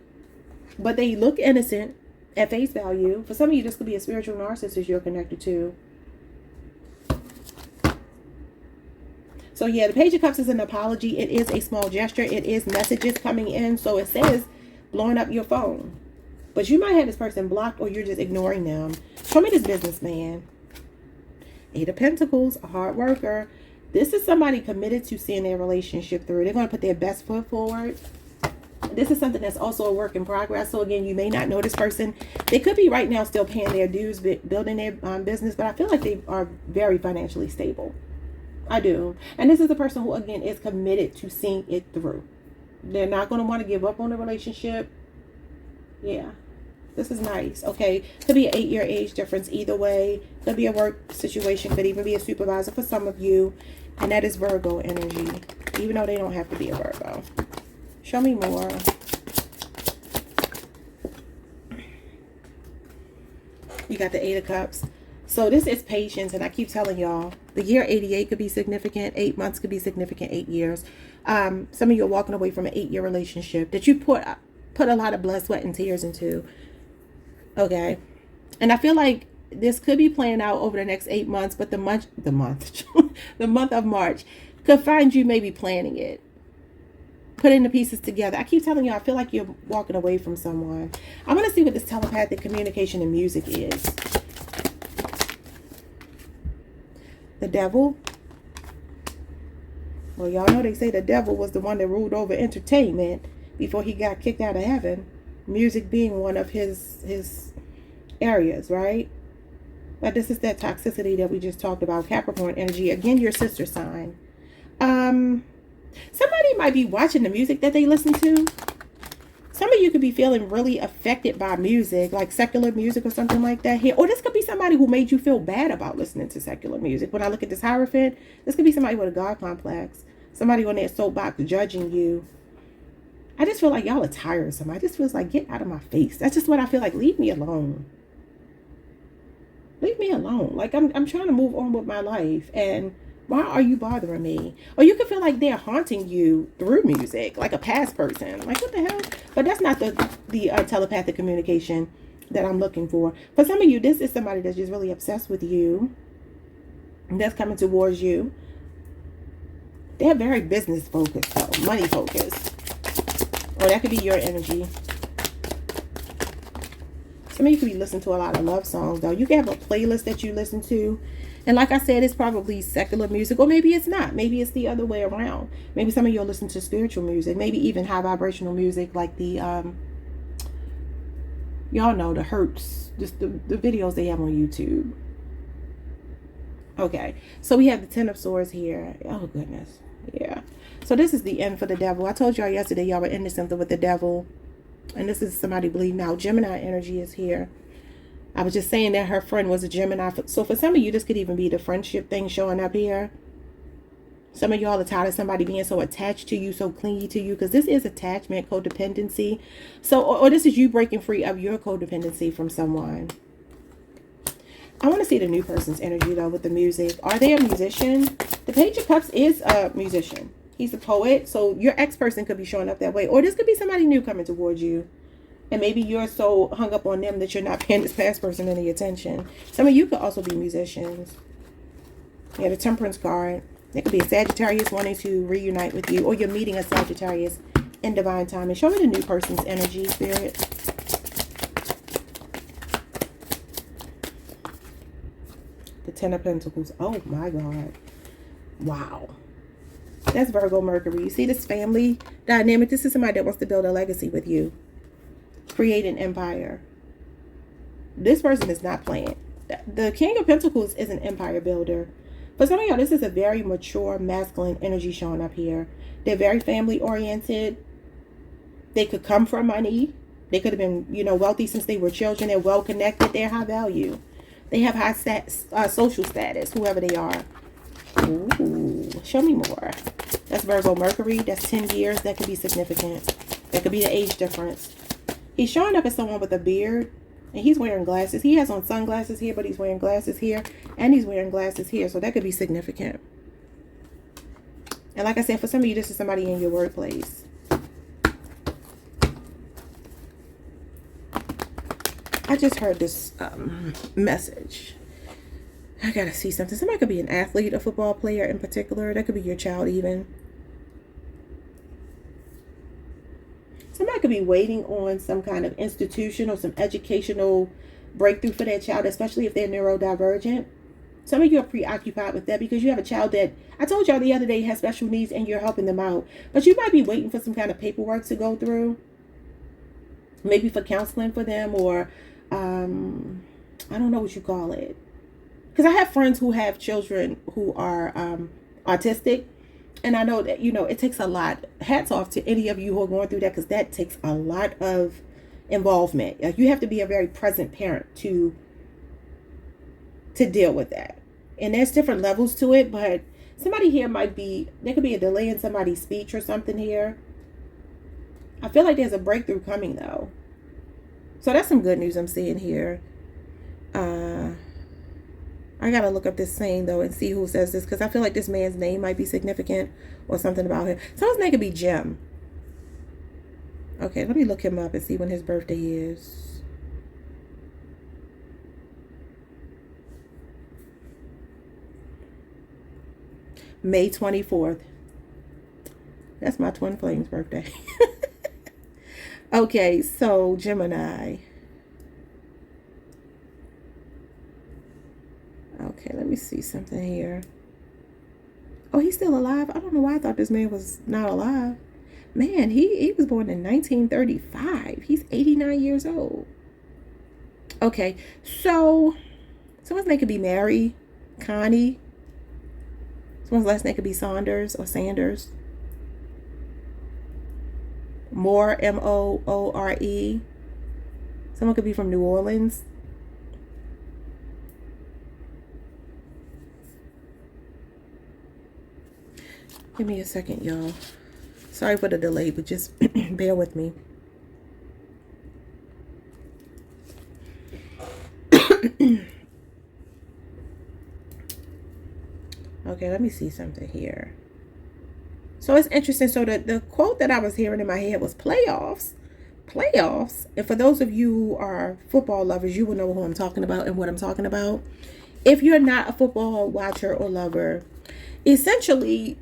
But they look innocent at face value. For some of you, this could be a spiritual narcissist you're connected to. So yeah, the Page of Cups is an apology. It is a small gesture. It is messages coming in. So it says blowing up your phone. But you might have this person blocked, or you're just ignoring them. Show me this businessman. 8 of Pentacles, a hard worker. This is somebody committed to seeing their relationship through. They're going to put their best foot forward. This is something that's also a work in progress. So again, you may not know this person. They could be right now still paying their dues, building their business, but I feel like they are very financially stable. I do. And this is a person who, again, is committed to seeing it through. They're not going to want to give up on the relationship. Yeah. This is nice. Okay. Could be an 8-year age difference either way. Could be a work situation. Could even be a supervisor for some of you. And that is Virgo energy. Even though they don't have to be a Virgo. Show me more. You got the 8 of Cups. So this is patience. And I keep telling y'all, the year 88 could be significant. 8 months could be significant. 8 years. Some of you are walking away from an 8-year relationship that you put a lot of blood, sweat, and tears into. Okay. And I feel like this could be playing out over the next 8 months, but the month of March could find you maybe planning it, putting the pieces together. I keep telling you, I feel like you're walking away from someone. I want to see what this telepathic communication and music is. The Devil. Well, y'all know they say the devil was the one that ruled over entertainment before he got kicked out of heaven. Music being one of his areas, right? But this is that toxicity that we just talked about. Capricorn energy. Again, your sister sign. Somebody might be watching the music that they listen to. Some of you could be feeling really affected by music, like secular music or something like that here. Or this could be somebody who made you feel bad about listening to secular music. When I look at this Hierophant, this could be somebody with a God complex. Somebody on their soapbox judging you. I just feel like y'all are tiresome. I just feels like, get out of my face. That's just what I feel like. Leave me alone. Leave me alone. Like, I'm trying to move on with my life, and why are you bothering me? Or you can feel like they're haunting you through music, like a past person. Like, what the hell? But that's not the telepathic communication that I'm looking for. For some of you, this is somebody that's just really obsessed with you, and that's coming towards you. They're very business focused, though, money focused. Or that could be your energy. Some of you could be listening to a lot of love songs, though. You can have a playlist that you listen to. And like I said, it's probably secular music. Or maybe it's not. Maybe it's the other way around. Maybe some of you will listen to spiritual music. Maybe even high vibrational music like the, y'all know, the Hertz. Just the videos they have on YouTube. Okay. So we have the Ten of Swords here. Oh, goodness. Yeah. So this is the end for the devil. I told y'all yesterday y'all were into something with the devil. And this is somebody bleeding out. Gemini energy is here. I was just saying that her friend was a Gemini. So for some of you, this could even be the friendship thing showing up here. Some of y'all are tired of somebody being so attached to you, so clingy to you. Because this is attachment, codependency. So, or this is you breaking free of your codependency from someone. I want to see the new person's energy, though, with the music. Are they a musician? The Page of Cups is a musician. He's a poet. So your ex-person could be showing up that way. Or this could be somebody new coming towards you. And maybe you're so hung up on them that you're not paying this past person any attention. Some of you could also be musicians. Yeah, the Temperance card. It could be a Sagittarius wanting to reunite with you. Or you're meeting a Sagittarius in divine timing. Show me the new person's energy, Spirit. The Ten of Pentacles. Oh my God. Wow. That's Virgo Mercury. You see this family dynamic? This is somebody that wants to build a legacy with you. Create an empire. This person is not playing. The King of Pentacles is an empire builder. For some of y'all, this is a very mature, masculine energy showing up here. They're very family oriented. They could come from money. They could have been, you know, wealthy since they were children. They're well connected. They're high value. They have high social status, whoever they are. Ooh, show me more. That's Virgo Mercury. That's 10 years. That could be significant. That could be the age difference. He's showing up as someone with a beard. And he's wearing glasses. He has on sunglasses here, but he's wearing glasses here. And he's wearing glasses here. So that could be significant. And like I said, for some of you, this is somebody in your workplace. I just heard this message. I gotta see something. Somebody could be an athlete, a football player in particular. That could be your child even. Somebody could be waiting on some kind of institution or some educational breakthrough for their child, especially if they're neurodivergent. Some of you are preoccupied with that because you have a child that, I told y'all the other day, has special needs and you're helping them out. But you might be waiting for some kind of paperwork to go through. Maybe for counseling for them, or I don't know what you call it. Because I have friends who have children who are autistic. And I know that, you know, it takes a lot. Hats off to any of you who are going through that, because that takes a lot of involvement. Like, you have to be a very present parent to deal with that. And there's different levels to it, but somebody here might be, there could be a delay in somebody's speech or something here. I feel like there's a breakthrough coming, though. So that's some good news I'm seeing here. I gotta look up this saying, though, and see who says this, because I feel like this man's name might be significant or something about him. So his name could be Jim. Okay, let me look him up and see when his birthday is. May 24th. That's my twin flame's birthday. Okay, so Gemini. Okay, let me see something here. Oh, he's still alive? I don't know why I thought this man was not alive. Man, he was born in 1935. He's 89 years old. Okay, so someone's name could be Mary, Connie. Someone's last name could be Saunders or Sanders. Moore, M-O-O-R-E. Someone could be from New Orleans. Give me a second, y'all. Sorry for the delay, but just bear with me. Okay, let me see something here. So it's interesting. So the quote that I was hearing in my head was playoffs. Playoffs. And for those of you who are football lovers, you will know who I'm talking about and what I'm talking about. If you're not a football watcher or lover, essentially,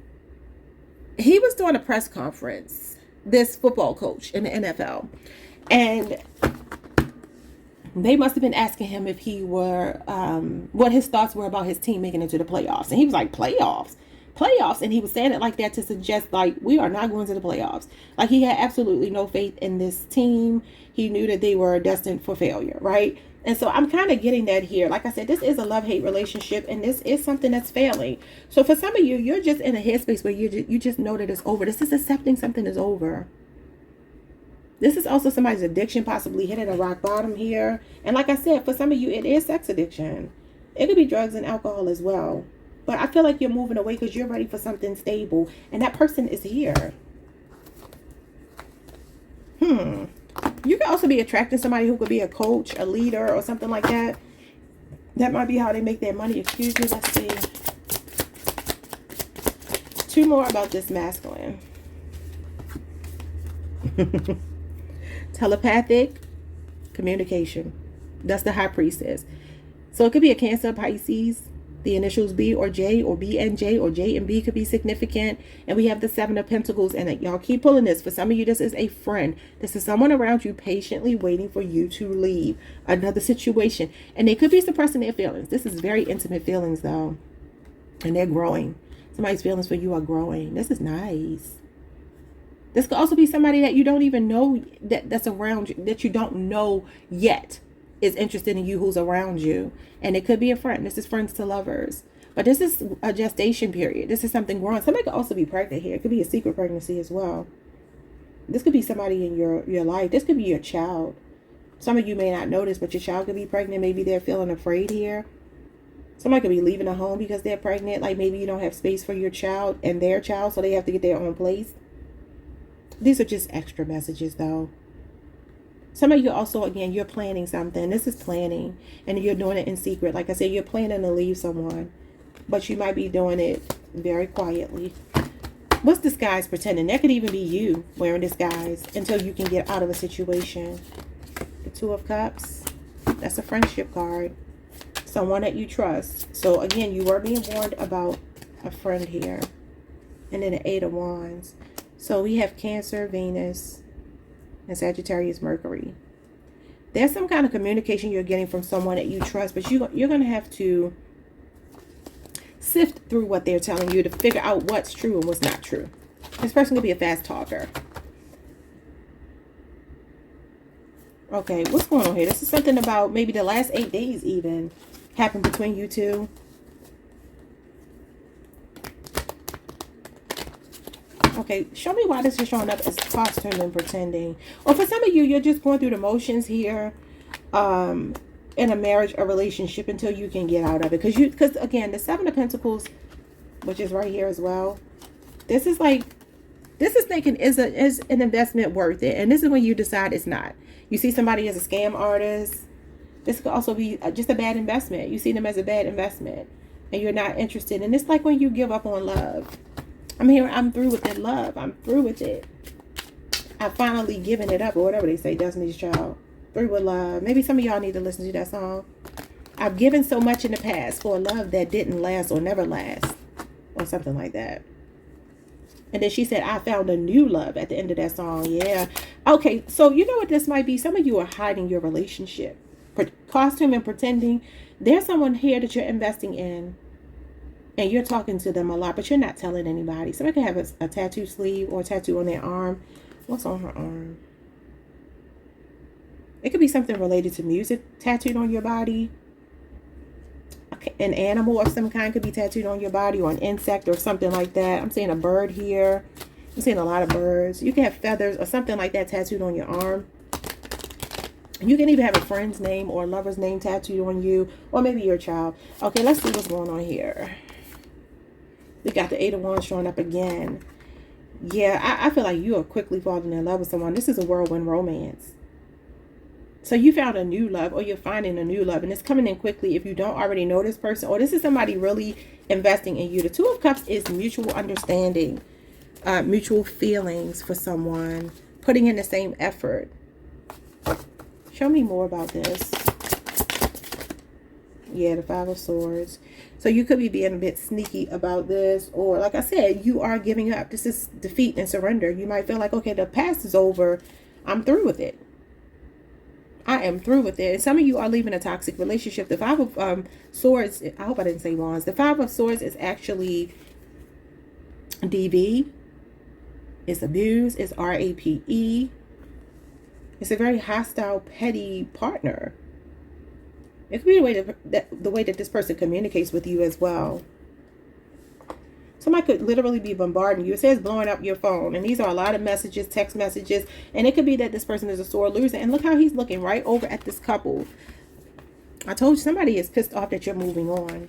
he was doing a press conference, this football coach in the NFL. And they must have been asking him if he were, what his thoughts were about his team making it to the playoffs. And he was like, playoffs? And he was saying it like that to suggest, like, we are not going to the playoffs. Like, he had absolutely no faith in this team. He knew that they were destined for failure, right? And so I'm kind of getting that here. Like I said, this is a love-hate relationship, and this is something that's failing. So for some of you, you're just in a headspace where you just know that it's over. This is accepting something is over. This is also somebody's addiction, possibly hitting a rock bottom here. And like I said, for some of you, it is sex addiction. It could be drugs and alcohol as well. But I feel like you're moving away because you're ready for something stable. And that person is here. You could also be attracting somebody who could be a coach, a leader, or something like that. That might be how they make their money. Excuse me, let's see. 2 more about this masculine. Telepathic communication. That's the high priestess. So it could be a Cancer, Pisces. The initials B or J, or B and J, or J and B could be significant. And we have the 7 of Pentacles. And y'all keep pulling this. For some of you, this is a friend. This is someone around you patiently waiting for you to leave. Another situation. And they could be suppressing their feelings. This is very intimate feelings, though. And they're growing. Somebody's feelings for you are growing. This is nice. This could also be somebody that you don't even know that's around you, that you don't know yet is interested in you, who's around you. And it could be a friend. This is friends to lovers. But this is a gestation period. This is something growing. Somebody could also be pregnant here. It could be a secret pregnancy as well. This could be somebody in your life. This could be your child. Some of you may not know this, but your child could be pregnant. Maybe they're feeling afraid here. Somebody could be leaving a home because they're pregnant. Like maybe you don't have space for your child and their child, so they have to get their own place. These are just extra messages, though. Some of you also, again, you're planning something. This is planning, and you're doing it in secret. Like I said, you're planning to leave someone, but you might be doing it very quietly. What's disguise pretending? That could even be you wearing disguise until you can get out of a situation. The 2 of Cups. That's a friendship card. Someone that you trust. So, again, you were being warned about a friend here. And then the 8 of Wands. So, we have Cancer, Venus, and Sagittarius, Mercury. There's some kind of communication you're getting from someone that you trust, but you're going to have to sift through what they're telling you to figure out what's true and what's not true. This person could be a fast talker. Okay, what's going on here? This is something about maybe the last 8 days even happened between you two. Okay, show me why this is showing up as costume and pretending. Or for some of you, you're just going through the motions here in a marriage or relationship until you can get out of it. Because again, the 7 of Pentacles, which is right here as well, this is thinking, is an investment worth it? And this is when you decide it's not. You see somebody as a scam artist. This could also be just a bad investment. You see them as a bad investment and you're not interested. And it's like when you give up on love. I'm through with that love. I'm through with it. I've finally given it up, or whatever they say, Destiny's Child. Through with love. Maybe some of y'all need to listen to that song. I've given so much in the past for a love that didn't last or never last. Or something like that. And then she said, I found a new love at the end of that song. Yeah. Okay, so you know what this might be? Some of you are hiding your relationship. Costume and pretending. There's someone here that you're investing in. And you're talking to them a lot, but you're not telling anybody. Somebody could have a tattoo sleeve or a tattoo on their arm. What's on her arm? It could be something related to music tattooed on your body. Okay, an animal of some kind could be tattooed on your body, or an insect or something like that. I'm seeing a bird here. I'm seeing a lot of birds. You can have feathers or something like that tattooed on your arm. You can even have a friend's name or a lover's name tattooed on you, or maybe your child. Okay, let's see what's going on here. We got the 8 of Wands showing up again. Yeah, I feel like you are quickly falling in love with someone. This is a whirlwind romance. So you found a new love, or you're finding a new love, and it's coming in quickly if you don't already know this person, or this is somebody really investing in you. The Two of Cups is mutual understanding, mutual feelings for someone, putting in the same effort. Show me more about this. Yeah, the Five of Swords. So you could be being a bit sneaky about this, or like I said, you are giving up. This is defeat and surrender. You might feel like, okay, the past is over. I'm through with it. I am through with it. And some of you are leaving a toxic relationship. The Five of Swords, I hope I didn't say wands. The Five of Swords is actually DV. It's abuse. It's RAPE. It's a very hostile, petty partner. It could be the way that this person communicates with you as well. Somebody could literally be bombarding you. It says blowing up your phone. And these are a lot of messages, text messages. And it could be that this person is a sore loser. And look how he's looking right over at this couple. I told you, somebody is pissed off that you're moving on.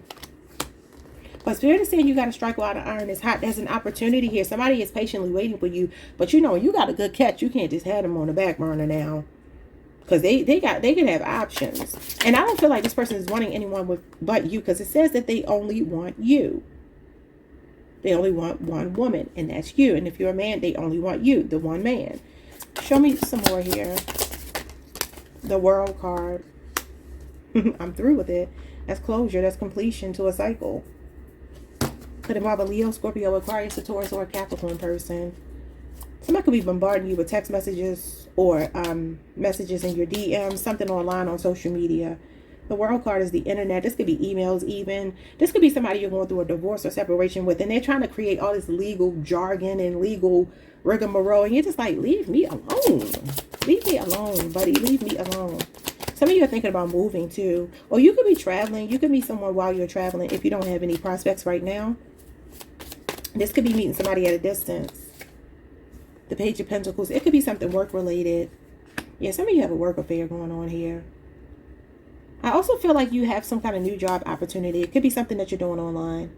But Spirit is saying you got to strike while the iron is hot. There's an opportunity here. Somebody is patiently waiting for you. But you know, you got a good catch. You can't just have them on the back burner now. Because they can have options. And I don't feel like this person is wanting anyone but you. Because it says that they only want you. They only want one woman, and that's you. And if you're a man, they only want you, the one man. Show me some more here. The World card. I'm through with it. That's closure. That's completion to a cycle. Could involve a Leo, Scorpio, Aquarius, a Taurus, or a Capricorn person. Somebody could be bombarding you with text messages or messages in your DMs, something online on social media. The World card is the internet. This could be emails even. This could be somebody you're going through a divorce or separation with, and they're trying to create all this legal jargon and legal rigmarole, and you're just like, leave me alone. Leave me alone, buddy. Leave me alone. Some of you are thinking about moving too. Or you could be traveling. You could meet someone while you're traveling if you don't have any prospects right now. This could be meeting somebody at a distance. The Page of Pentacles. It could be something work-related. Yeah, some of you have a work affair going on here. I also feel like you have some kind of new job opportunity. It could be something that you're doing online.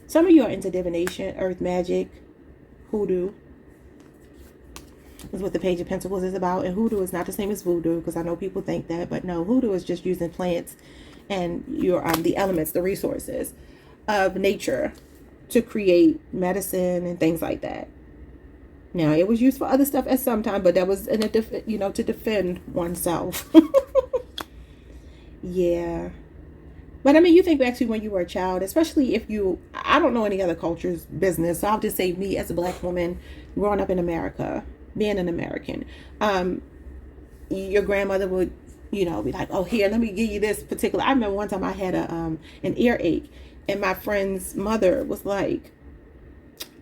Some of you are into divination, earth magic, hoodoo. Is what the Page of Pentacles is about. And hoodoo is not the same as voodoo, because I know people think that. But no, hoodoo is just using plants and your the elements, the resources of nature to create medicine and things like that. Now, it was used for other stuff at some time, but that was in a to defend oneself. Yeah. But I mean, you think back to when you were a child, especially if I don't know any other culture's business. So I'll just say me as a black woman growing up in America, being an American, your grandmother would, be like, oh, here, let me give you this particular. I remember one time I had an earache, and my friend's mother was like,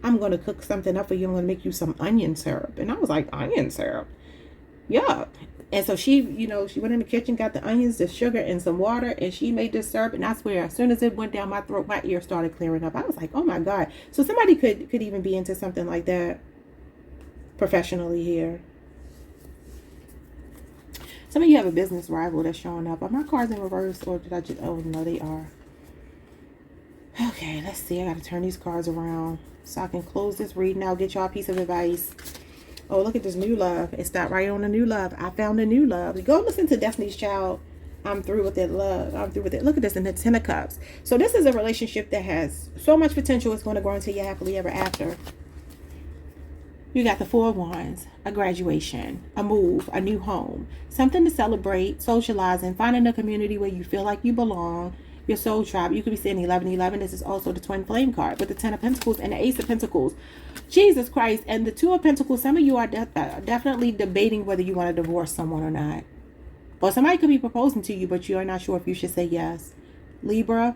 I'm going to cook something up for you. I'm going to make you some onion syrup. And I was like, onion syrup? Yuck. And so she went in the kitchen, got the onions, the sugar, and some water, and she made this syrup. And I swear, as soon as it went down my throat, my ear started clearing up. I was like, oh my God. So somebody could even be into something like that professionally here. Some of you have a business rival that's showing up. Are my cards in reverse, or did I just, oh no, they are. Okay, let's see. I got to turn these cards around so I can close this reading out, get y'all a piece of advice. Oh, look at this new love. It stopped right on a new love. I found a new love. Go listen to Destiny's Child. I'm through with it, love. I'm through with it. Look at this in the Ten of Cups. So this is a relationship that has so much potential. It's going to grow into you happily ever after. You got the Four of Wands, a graduation, a move, a new home, something to celebrate, socializing, finding a community where you feel like you belong, your soul tribe. You could be saying 1111. This is also the Twin Flame card with the Ten of Pentacles and the Ace of Pentacles. Jesus Christ. And the Two of Pentacles. Some of you are definitely debating whether you want to divorce someone or not. Or somebody could be proposing to you, but you are not sure if you should say yes. Libra,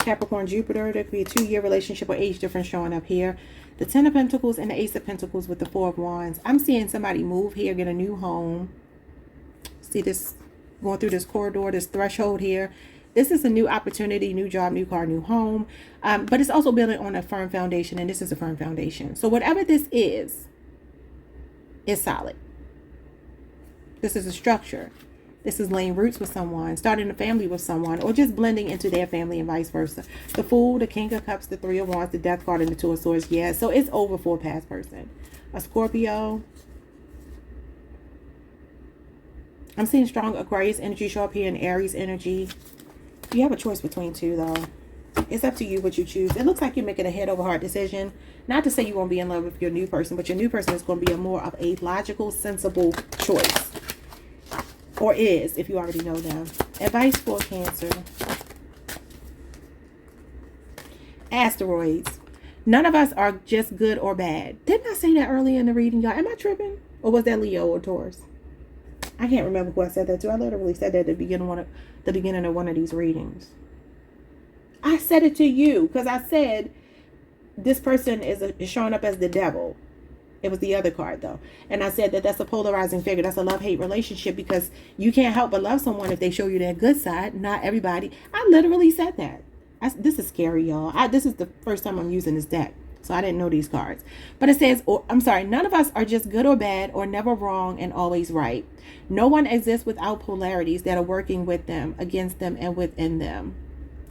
Capricorn, Jupiter. There could be a 2-year relationship or age difference showing up here. The Ten of Pentacles and the Ace of Pentacles with the Four of Wands. I'm seeing somebody move here, get a new home. See this going through this corridor, this threshold here. This is a new opportunity, new job, new car, new home. But it's also building on a firm foundation, and this is a firm foundation. So whatever this is solid. This is a structure. This is laying roots with someone, starting a family with someone, or just blending into their family and vice versa. The Fool, the King of Cups, the Three of Wands, the Death card, and the Two of Swords. Yeah, so it's over for a past person. A Scorpio. I'm seeing strong Aquarius energy show up here and Aries energy. You have a choice between two, though. It's up to you what you choose. It looks like you're making a head over heart decision. Not to say you won't be in love with your new person, but your new person is going to be a more of a logical, sensible choice. Or is, if you already know them. Advice for Cancer. Asteroids. None of us are just good or bad. Didn't I say that earlier in the reading, y'all? Am I tripping? Or was that Leo or Taurus? I can't remember who I said that to. I literally said that at the beginning of one of these readings. I said it to you because I said this person is showing up as the devil. It was the other card, though. And I said that that's a polarizing figure. That's a love-hate relationship because you can't help but love someone if they show you their good side. Not everybody. I literally said that. This is scary, y'all. This is the first time I'm using this deck. So I didn't know these cards. But it says, none of us are just good or bad or never wrong and always right. No one exists without polarities that are working with them, against them, and within them.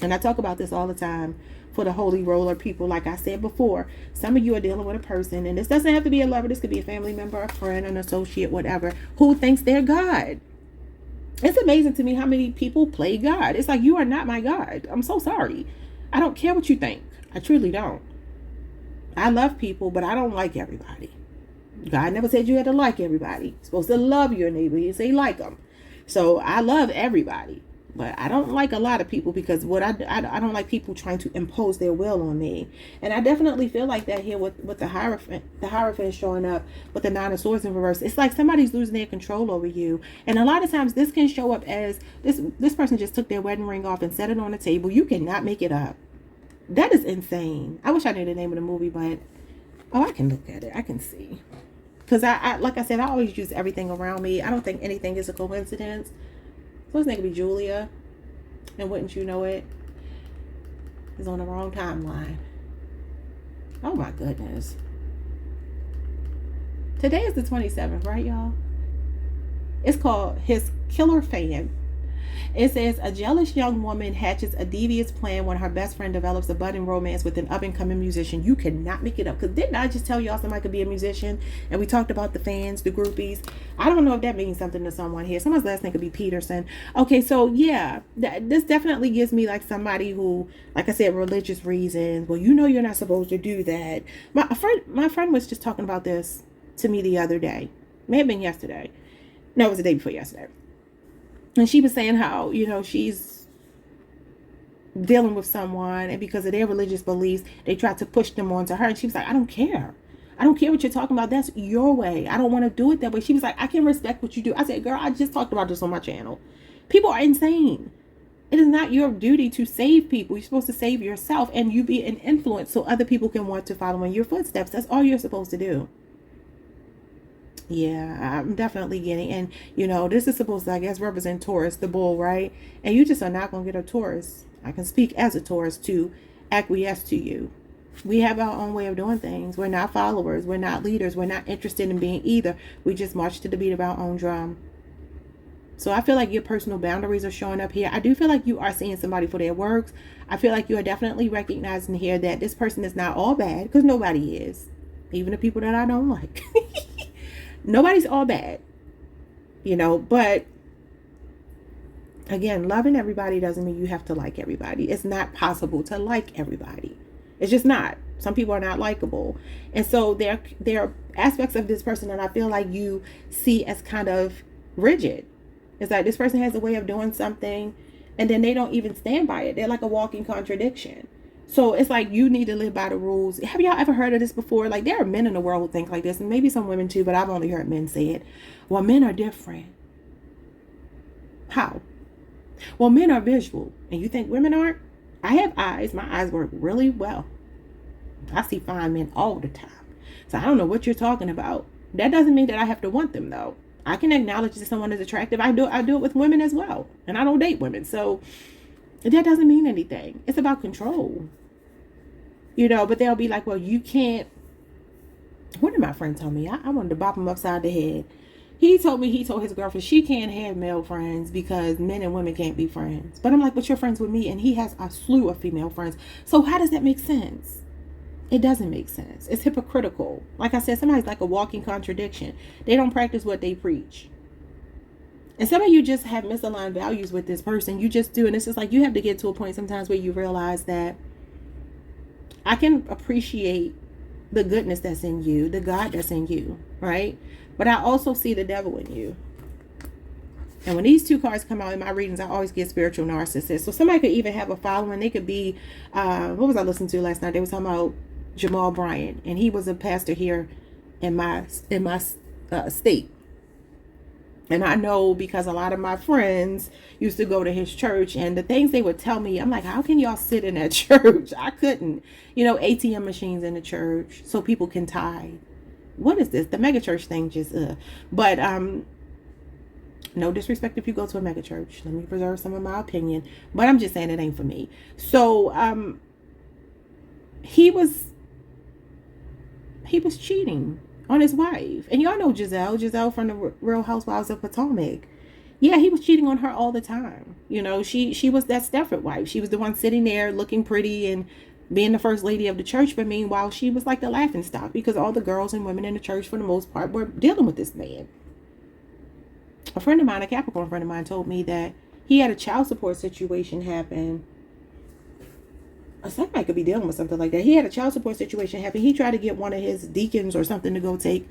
And I talk about this all the time for the holy roller people. Like I said before, some of you are dealing with a person, and this doesn't have to be a lover. This could be a family member, a friend, an associate, whatever, who thinks they're God. It's amazing to me how many people play God. It's like, you are not my God. I'm so sorry. I don't care what you think. I truly don't. I love people, but I don't like everybody. God never said you had to like everybody. You're supposed to love your neighbor. He say like them. So I love everybody, but I don't like a lot of people because I don't like people trying to impose their will on me. And I definitely feel like that here with the Hierophant showing up with the Nine of Swords in reverse. It's like somebody's losing their control over you. And a lot of times this can show up as this person just took their wedding ring off and set it on the table. You cannot make it up. That is insane. I wish I knew the name of the movie, but I can look at it. I can see. Because I like I said, I always use everything around me. I don't think anything is a coincidence. So his name could be Julia. And wouldn't you know it? He's on the wrong timeline. Oh my goodness. Today is the 27th, right, y'all? It's called His Killer Fan. It says, a jealous young woman hatches a devious plan when her best friend develops a budding romance with an up-and-coming musician. You cannot make it up. Because didn't I just tell y'all somebody could be a musician? And we talked about the fans, the groupies. I don't know if that means something to someone here. Someone's last name could be Peterson. Okay, so yeah, this definitely gives me like somebody who, like I said, religious reasons. Well, you know you're not supposed to do that. My friend was just talking about this to me the other day. May have been yesterday. No, it was the day before yesterday. And she was saying how, she's dealing with someone and because of their religious beliefs, they tried to push them onto her. And she was like, I don't care. I don't care what you're talking about. That's your way. I don't want to do it that way. She was like, I can respect what you do. I said, girl, I just talked about this on my channel. People are insane. It is not your duty to save people. You're supposed to save yourself and you be an influence so other people can want to follow in your footsteps. That's all you're supposed to do. Yeah, I'm definitely getting, and this is supposed to, I guess, represent Taurus, the bull, right? And you just are not going to get a Taurus. I can speak as a Taurus to acquiesce to you. We have our own way of doing things. We're not followers. We're not leaders. We're not interested in being either. We just march to the beat of our own drum. So I feel like your personal boundaries are showing up here. I do feel like you are seeing somebody for their works. I feel like you are definitely recognizing here that this person is not all bad, because nobody is. Even the people that I don't like. Nobody's all bad, but again, loving everybody doesn't mean you have to like everybody. It's not possible to like everybody. It's just not. Some people are not likable. And so there are aspects of this person that I feel like you see as kind of rigid. It's like this person has a way of doing something and then they don't even stand by it. They're like a walking contradiction. So it's like you need to live by the rules. Have y'all ever heard of this before? Like there are men in the world who think like this, and maybe some women too, but I've only heard men say it. Well, men are different. How? Well, men are visual, and you think women aren't? I have eyes. My eyes work really well. I see fine men all the time. So I don't know what you're talking about. That doesn't mean that I have to want them though. I can acknowledge that someone is attractive. I do it with women as well, and I don't date women, so that doesn't mean anything. It's about control. But they'll be like, well, you can't. What did my friend tell me? I wanted to bop him upside the head. He told me, he told his girlfriend she can't have male friends because men and women can't be friends. But I'm like, but you're friends with me, and he has a slew of female friends. So how does that make sense? It doesn't make sense. It's hypocritical. Like I said, somebody's like a walking contradiction. They don't practice what they preach. And some of you just have misaligned values with this person. You just do. And it's just like you have to get to a point sometimes where you realize that I can appreciate the goodness that's in you, the God that's in you, right? But I also see the devil in you. And when these two cards come out in my readings, I always get spiritual narcissists. So somebody could even have a following. They could be, what was I listening to last night? They were talking about Jamal Bryant, and he was a pastor here in my state. And I know because a lot of my friends used to go to his church, and the things they would tell me, I'm like, how can y'all sit in that church? I couldn't. ATM machines in the church so people can tithe. What is this? The mega church thing just, But, no disrespect if you go to a mega church. Let me preserve some of my opinion. But I'm just saying it ain't for me. So, he was cheating on his wife. And y'all know Giselle from the Real Housewives of Potomac. Yeah, he was cheating on her all the time. She was that Stefford wife. She was the one sitting there looking pretty and being the first lady of the church. But meanwhile, she was like the laughing stock because all the girls and women in the church, for the most part, were dealing with this man. A friend of mine, a Capricorn friend of mine, told me that he had a child support situation happen. Somebody could be dealing with something like that. He had a child support situation happen. He tried to get one of his deacons or something to go take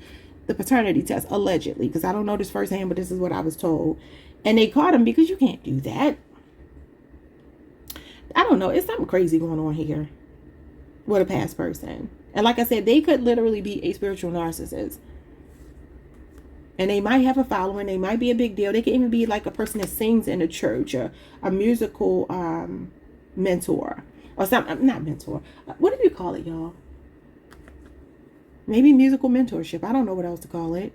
the paternity test, allegedly, because I don't know this firsthand, but this is what I was told. And they caught him because you can't do that. I don't know. It's something crazy going on here with a past person. And like I said, they could literally be a spiritual narcissist. And they might have a following. They might be a big deal. They can even be like a person that sings in a church, or a musical mentor. Or something, not mentor. What do you call it, y'all? Maybe musical mentorship. I don't know what else to call it.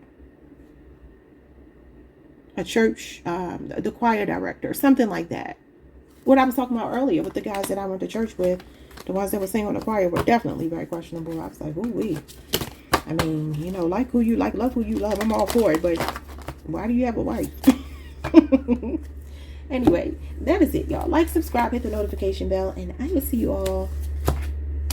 A church, the choir director, something like that. What I was talking about earlier with the guys that I went to church with, the ones that were singing on the choir were definitely very questionable. I was like, ooh-wee. I mean, like who you like, love who you love. I'm all for it, but why do you have a wife? Anyway, that is it, y'all. Like, subscribe, hit the notification bell, and I will see you all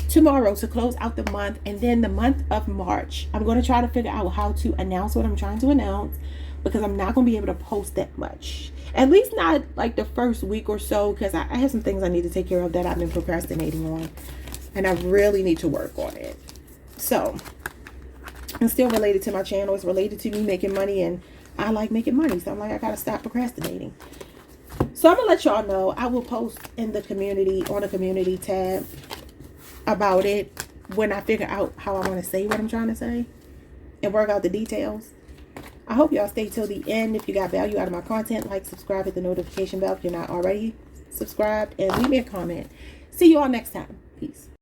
tomorrow to close out the month. And then the month of March, I'm going to try to figure out how to announce what I'm trying to announce, because I'm not going to be able to post that much. At least not like the first week or so, because I have some things I need to take care of that I've been procrastinating on, and I really need to work on it. So, it's still related to my channel. It's related to me making money, and I like making money. So I'm like, I got to stop procrastinating. So I'm going to let y'all know. I will post in the community, on the community tab, about it when I figure out how I want to say what I'm trying to say and work out the details. I hope y'all stay till the end. If you got value out of my content, like, subscribe, hit the notification bell if you're not already subscribed, and leave me a comment. See you all next time. Peace.